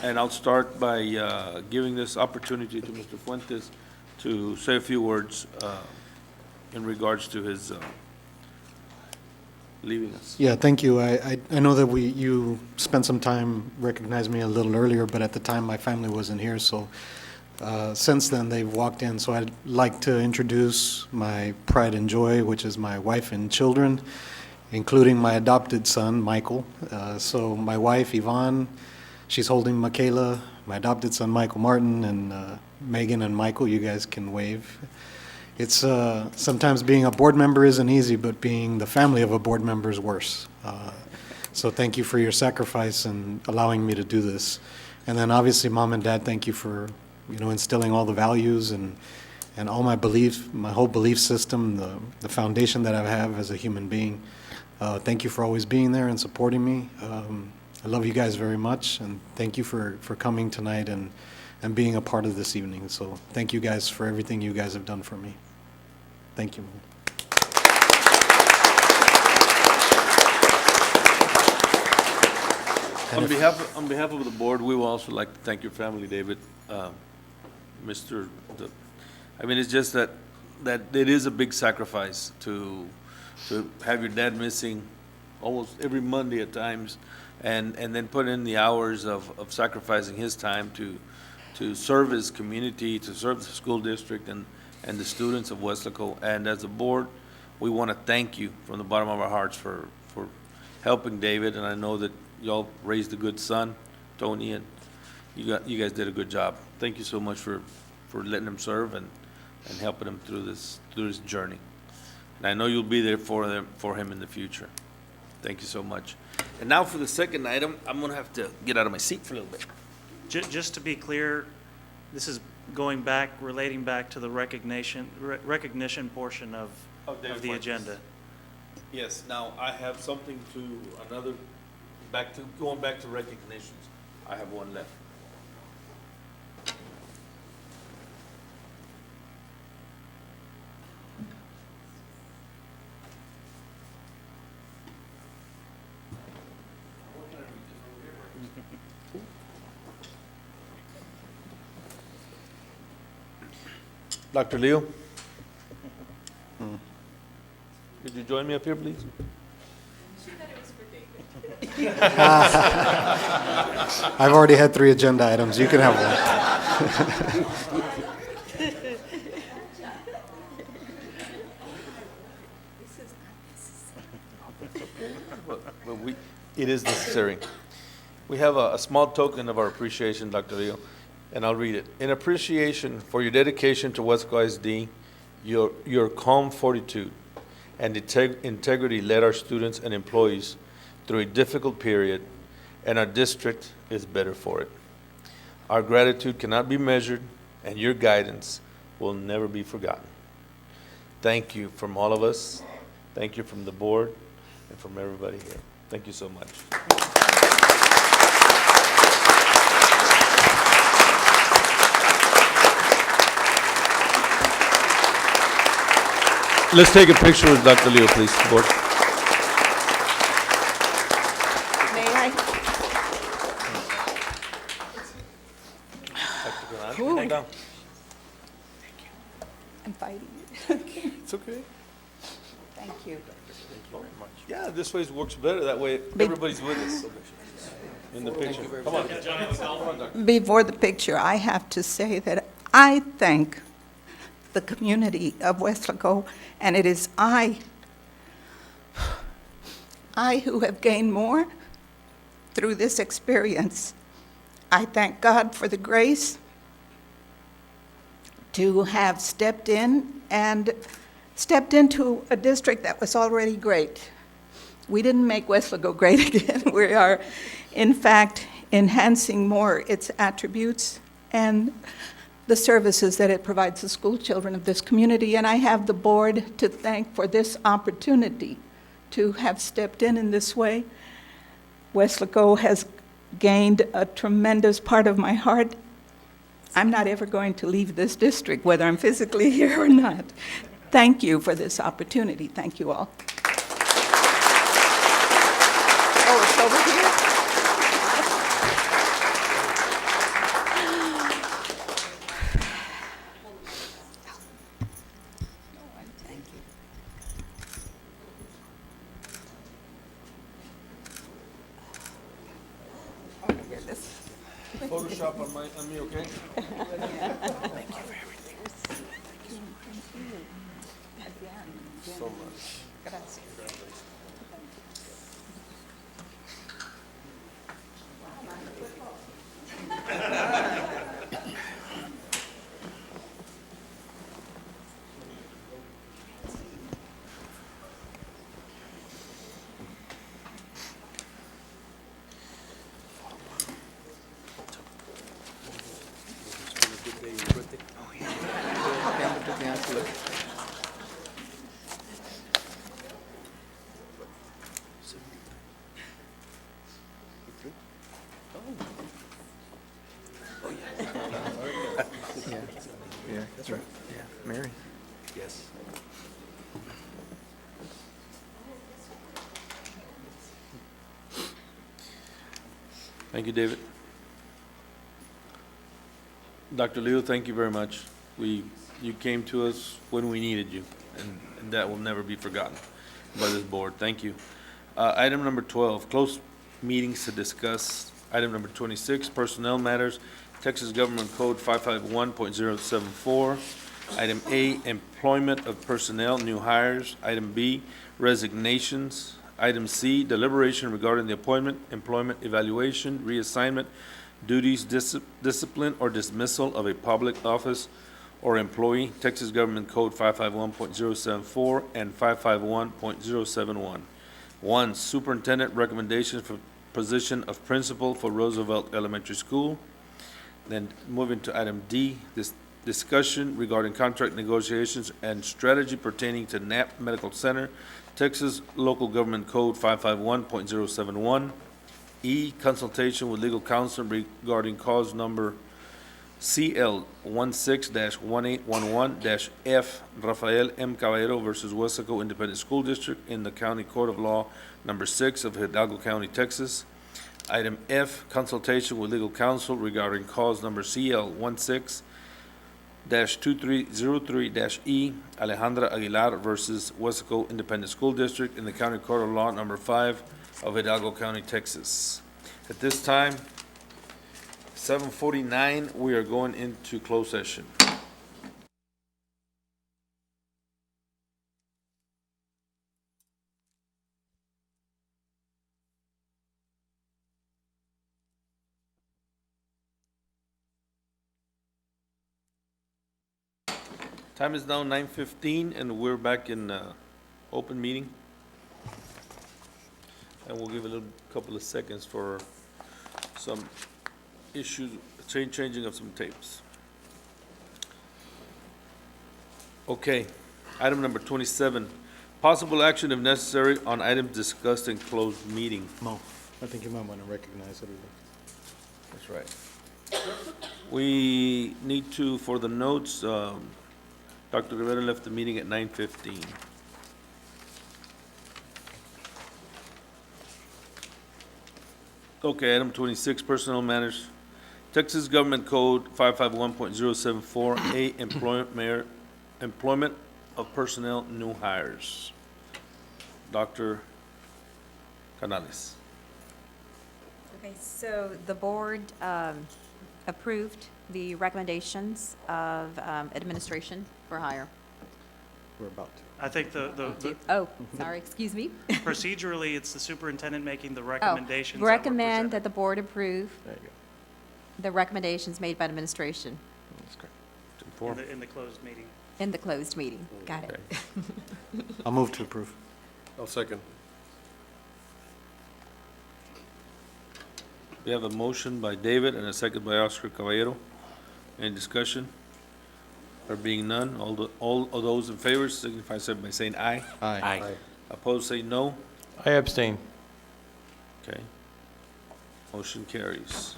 [SPEAKER 1] And I'll start by giving this opportunity to Mr. Fuentes to say a few words in regards to his leaving us.
[SPEAKER 16] Yeah, thank you. I know that you spent some time recognizing me a little earlier, but at the time my family wasn't here, so since then they've walked in. So I'd like to introduce my pride and joy, which is my wife and children, including my adopted son, Michael. So my wife, Yvonne, she's holding Michaela, my adopted son, Michael Martin, and Megan and Michael, you guys can wave. It's sometimes being a board member isn't easy, but being the family of a board member is worse. So thank you for your sacrifice and allowing me to do this. And then obviously, Mom and Dad, thank you for instilling all the values and all my belief, my whole belief system, the foundation that I have as a human being. Thank you for always being there and supporting me. I love you guys very much, and thank you for coming tonight and being a part of this evening. So thank you guys for everything you guys have done for me. Thank you.
[SPEAKER 1] On behalf of the board, we would also like to thank your family, David. I mean, it's just that it is a big sacrifice to have your dad missing almost every Monday at times, and then put in the hours of sacrificing his time to serve his community, to serve the school district and the students of Weslaco. And as a board, we want to thank you from the bottom of our hearts for helping David, and I know that y'all raised a good son, Tony, and you guys did a good job. Thank you so much for letting him serve and helping him through this journey. And I know you'll be there for him in the future. Thank you so much. And now for the second item, I'm gonna have to get out of my seat for a little bit.
[SPEAKER 21] Just to be clear, this is relating back to the recognition portion of the agenda.
[SPEAKER 1] Yes, now I have something going back to recognitions. I have one left. Dr. Leo? Could you join me up here, please?
[SPEAKER 16] I've already had 3 agenda items. You can have one.
[SPEAKER 1] But it is necessary. We have a small token of our appreciation, Dr. Leo, and I'll read it. In appreciation for your dedication to Weslaco ISD, your calm fortitude and integrity led our students and employees through a difficult period, and our district is better for it. Our gratitude cannot be measured, and your guidance will never be forgotten. Thank you from all of us. Thank you from the board and from everybody here. Thank you so much. Let's take a picture with Dr. Leo, please, board.
[SPEAKER 23] May I?
[SPEAKER 1] Come down.
[SPEAKER 10] I'm fighting you.
[SPEAKER 1] It's okay.
[SPEAKER 10] Thank you.
[SPEAKER 1] Yeah, this way works better. That way everybody's with us in the picture. Come on. Come on,
[SPEAKER 10] Before the picture, I have to say that I thank the community of Weslaco, and it is I who have gained more through this experience. I thank God for the grace to have stepped in and stepped into a district that was already great. We didn't make Weslaco great again. We are, in fact, enhancing more its attributes and the services that it provides the school children of this community. And I have the board to thank for this opportunity to have stepped in this way. Weslaco has gained a tremendous part of my heart. I'm not ever going to leave this district, whether I'm physically here or not. Thank you for this opportunity. Thank you all. Oh, it's over here?
[SPEAKER 1] Photoshop on me, okay?
[SPEAKER 10] Thank you for everything.
[SPEAKER 1] So much.
[SPEAKER 10] Gracias.
[SPEAKER 23] Yeah, that's right. Yeah, Mary.
[SPEAKER 1] Yes. Thank you, David. Dr. Leo, thank you very much. You came to us when we needed you, and that will never be forgotten by this board. Thank you. Item number 12, closed meetings to discuss. Item number 26, personnel matters, Texas Government Code 551.074. Item A, employment of personnel, new hires. Item B, resignations. Item C, deliberation regarding the appointment, employment evaluation, reassignment, duties, discipline, or dismissal of a public office or employee, Texas Government Code 551.074 and 551.071. 1, superintendent recommendations for position of principal for Roosevelt Elementary School. Then moving to item D, this discussion regarding contract negotiations and strategy pertaining to Knapp Medical Center, Texas Local Government Code 551.071. E, consultation with legal counsel regarding cause number CL 16-1811-F, Rafael M. Caballero versus Weslaco Independent School District in the County Court of Law Number 6 of Hidalgo County, Texas. Item F, consultation with legal counsel regarding cause number CL 16-2303-E, Alejandra Aguilar versus Weslaco Independent School District in the County Court of Law Number 5 of Hidalgo County, Texas. At this time, 7:49, we are going into closed session. Time is now 9:15, and we're back in open meeting. And we'll give a couple of seconds for some issues, changing of some tapes. Okay, item number 27, possible action if necessary on items discussed in closed meeting.
[SPEAKER 16] Mo, I think you might want to recognize everybody.
[SPEAKER 1] That's right. We need to, for the notes, Dr. Rivera left the meeting at 9:15. Okay, item 26, personnel matters. Texas Government Code 551.074, A, employment of personnel, new hires. Dr. Canales.
[SPEAKER 2] Okay, so the board approved the recommendations of administration for hire.
[SPEAKER 16] We're about to.
[SPEAKER 21] I think
[SPEAKER 2] Oh, sorry, excuse me.
[SPEAKER 21] procedurally, it's the superintendent making the
[SPEAKER 2] Oh,
[SPEAKER 21] recommendations. that were
[SPEAKER 2] recommend
[SPEAKER 21] presented.
[SPEAKER 2] that the board approve
[SPEAKER 16] There you go.
[SPEAKER 2] the recommendations made by administration
[SPEAKER 16] That's correct.
[SPEAKER 21] In the closed meeting.
[SPEAKER 2] in the closed meeting. Got it.
[SPEAKER 16] I'll move to approve.
[SPEAKER 18] I'll second.
[SPEAKER 1] We have a motion by David and a second by Oscar Caballero. Any discussion? There being none, all of those in favor signify so by saying aye.
[SPEAKER 16] Aye.
[SPEAKER 1] Opposed, say no.
[SPEAKER 8] I abstain.
[SPEAKER 1] Okay. Motion carries.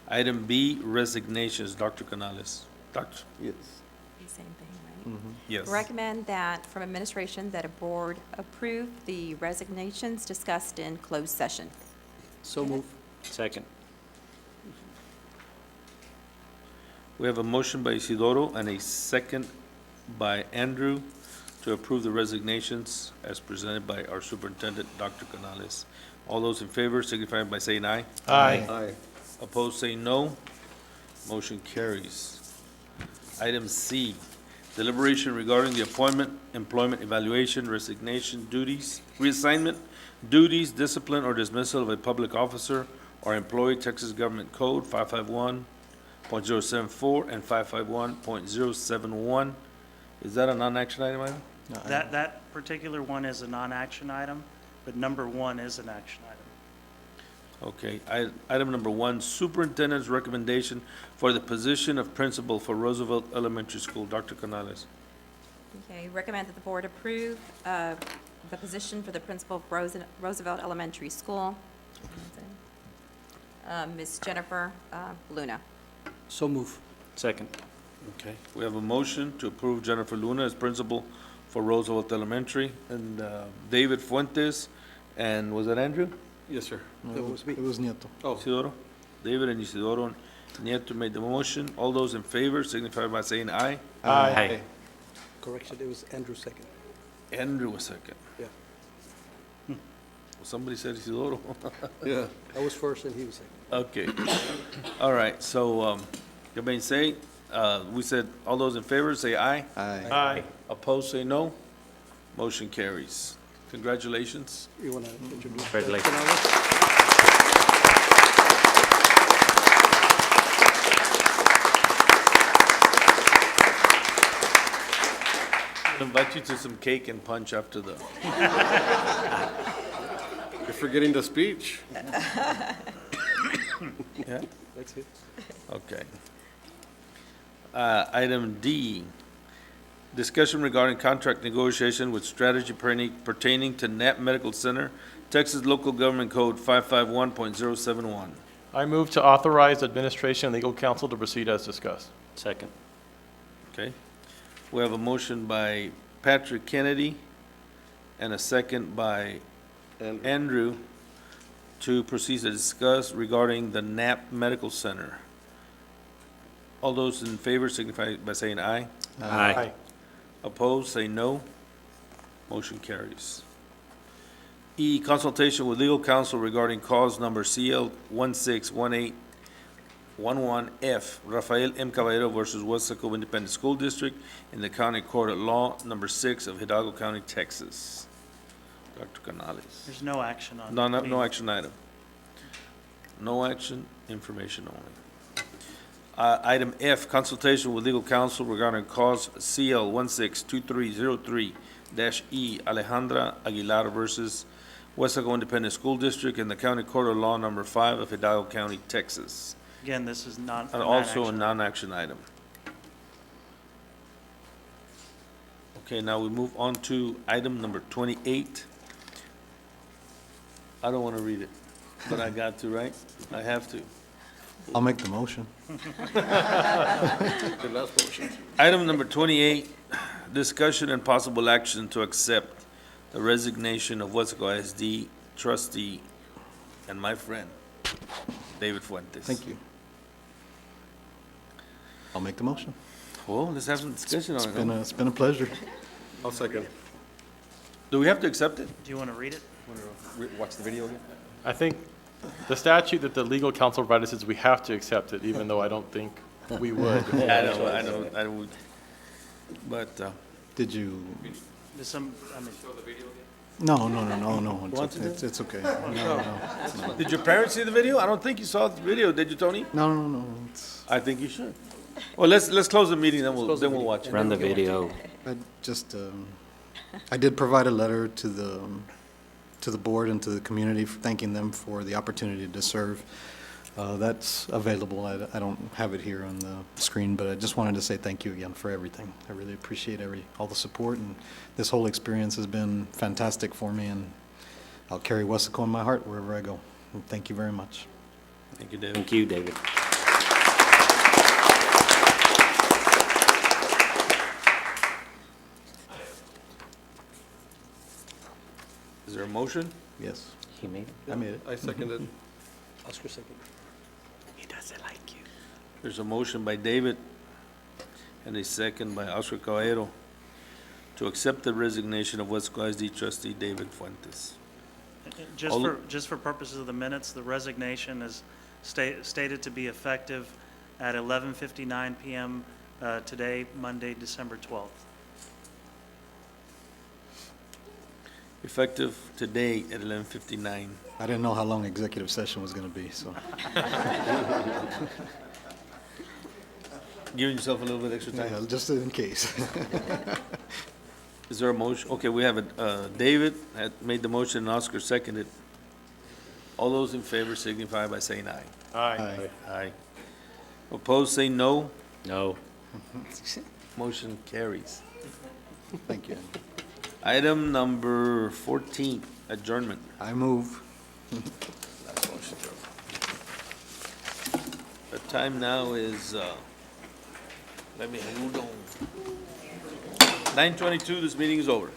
[SPEAKER 1] Item B, resignations. Dr. Canales. Doctor?
[SPEAKER 4] Yes.
[SPEAKER 2] Same thing, right?
[SPEAKER 1] Yes.
[SPEAKER 2] Recommend that from administration that a board approve the resignations discussed in closed session.
[SPEAKER 9] So move.
[SPEAKER 17] Second.
[SPEAKER 1] We have a motion by Isidoro and a second by Andrew to approve the resignations as presented by our superintendent, Dr. Canales. All those in favor signify by saying aye.
[SPEAKER 8] Aye.
[SPEAKER 4] Aye.
[SPEAKER 1] Opposed, say no. Motion carries. Item C, deliberation regarding the appointment, employment evaluation, resignation, duties, reassignment, duties, discipline, or dismissal of a public officer or employee, Texas Government Code 551.074 and 551.071. Is that a non-action item?
[SPEAKER 21] That particular one is a non-action item, but number 1 is an action item.
[SPEAKER 1] Okay, item number 1, superintendent's recommendation for the position of principal for Roosevelt Elementary School. Dr. Canales.
[SPEAKER 2] Okay, recommend that the board approve the position for the principal of Roosevelt Elementary School. Ms. Jennifer Luna.
[SPEAKER 9] So move.
[SPEAKER 17] Second.
[SPEAKER 1] Okay, we have a motion to approve Jennifer Luna as principal for Roosevelt Elementary, and David Fuentes, and was that Andrew?
[SPEAKER 18] Yes, sir.
[SPEAKER 16] No, it was Nieto.
[SPEAKER 18] Oh.
[SPEAKER 1] Isidoro? David and Isidoro Nieto made the motion. All those in favor signify by saying aye.
[SPEAKER 8] Aye.
[SPEAKER 9] Correction, it was Andrew second.
[SPEAKER 1] Andrew was second.
[SPEAKER 9] Yeah.
[SPEAKER 1] Well, somebody said Isidoro.
[SPEAKER 9] Yeah. I was first and he was second.
[SPEAKER 1] Okay. All right, so, everybody say, we said, all those in favor say aye.
[SPEAKER 8] Aye.
[SPEAKER 1] Opposed, say no. Motion carries. Congratulations.
[SPEAKER 9] You want to introduce?
[SPEAKER 17] Congratulations.
[SPEAKER 1] I'll invite you to some cake and punch after the.
[SPEAKER 18] You're forgetting the speech.
[SPEAKER 1] Yeah?
[SPEAKER 9] That's it.
[SPEAKER 1] Okay. Item D, discussion regarding contract negotiation with strategy pertaining to Knapp Medical Center, Texas Local Government Code 551.071.
[SPEAKER 8] I move to authorize administration and legal counsel to proceed as discussed.
[SPEAKER 17] Second.
[SPEAKER 1] Okay. We have a motion by Patrick Kennedy and a second by Andrew to proceed to discuss regarding the Knapp Medical Center. All those in favor signify by saying aye.
[SPEAKER 17] Aye.
[SPEAKER 1] Opposed, say no. Motion carries. E, consultation with legal counsel regarding cause number CL 161811F, Rafael M. Caballero versus Weslaco Independent School District in the County Court of Law, number 6 of Hidalgo County, Texas. Dr. Canales.
[SPEAKER 21] There's no action on.
[SPEAKER 1] No action item. No action, information only. Item F, consultation with legal counsel regarding cause CL 162303-E, Alejandra Aguilar versus Weslaco Independent School District in the County Court of Law, number 5 of Hidalgo County, Texas.
[SPEAKER 21] Again, this is not.
[SPEAKER 1] And also a non-action item. Okay, now we move on to item number 28. I don't want to read it, but I got to, right? I have to.
[SPEAKER 16] I'll make the motion.
[SPEAKER 18] The last motion.
[SPEAKER 1] Item number 28, discussion and possible action to accept the resignation of Weslaco ISD trustee and my friend, David Fuentes.
[SPEAKER 16] Thank you. I'll make the motion.
[SPEAKER 1] Well, let's have some discussion on it.
[SPEAKER 16] It's been a pleasure.
[SPEAKER 18] I'll second.
[SPEAKER 1] Do we have to accept it?
[SPEAKER 21] Do you want to read it?
[SPEAKER 6] Watch the video again?
[SPEAKER 8] I think the statute that the legal counsel provided says we have to accept it, even though I don't think we would.
[SPEAKER 1] I would. But,
[SPEAKER 16] Did you?
[SPEAKER 21] There's some, I mean.
[SPEAKER 16] No.
[SPEAKER 1] Want to
[SPEAKER 16] It's okay. No.
[SPEAKER 1] did your parents see the video? I don't think you saw the video, did you, Tony?
[SPEAKER 16] No.
[SPEAKER 1] I think you should. Well, let's close the meeting, then we'll watch it.
[SPEAKER 17] Run the video.
[SPEAKER 16] I did provide a letter to the board and to the community, thanking them for the opportunity to serve. That's available. I don't have it here on the screen, but I just wanted to say thank you again for everything. I really appreciate all the support, and this whole experience has been fantastic for me, and I'll carry Weslaco in my heart wherever I go. And thank you very much.
[SPEAKER 1] Thank you, David.
[SPEAKER 17] Thank you, David.
[SPEAKER 1] Is there a motion?
[SPEAKER 16] Yes.
[SPEAKER 17] He made it.
[SPEAKER 16] I made it.
[SPEAKER 18] I seconded.
[SPEAKER 9] Oscar second.
[SPEAKER 17] He doesn't like you.
[SPEAKER 1] There's a motion by David and a second by Oscar Caballero to accept the resignation of Weslaco ISD trustee David Fuentes.
[SPEAKER 21] Just for purposes of the minutes, the resignation is stated to be effective at 11:59 PM today, Monday, December 12th.
[SPEAKER 1] Effective today at 11:59.
[SPEAKER 16] I didn't know how long executive session was going to be, so.
[SPEAKER 1] Giving yourself a little bit extra time.
[SPEAKER 16] Yeah, just in case.
[SPEAKER 1] Is there a motion? Okay, we have David had made the motion and Oscar seconded. All those in favor signify by saying aye.
[SPEAKER 8] Aye.
[SPEAKER 1] Aye. Opposed, say no.
[SPEAKER 17] No.
[SPEAKER 1] Motion carries.
[SPEAKER 16] Thank you.
[SPEAKER 1] Item number 14, adjournment.
[SPEAKER 16] I move.
[SPEAKER 1] Last motion. The time now is, let me hold on. 9:22, this meeting is over.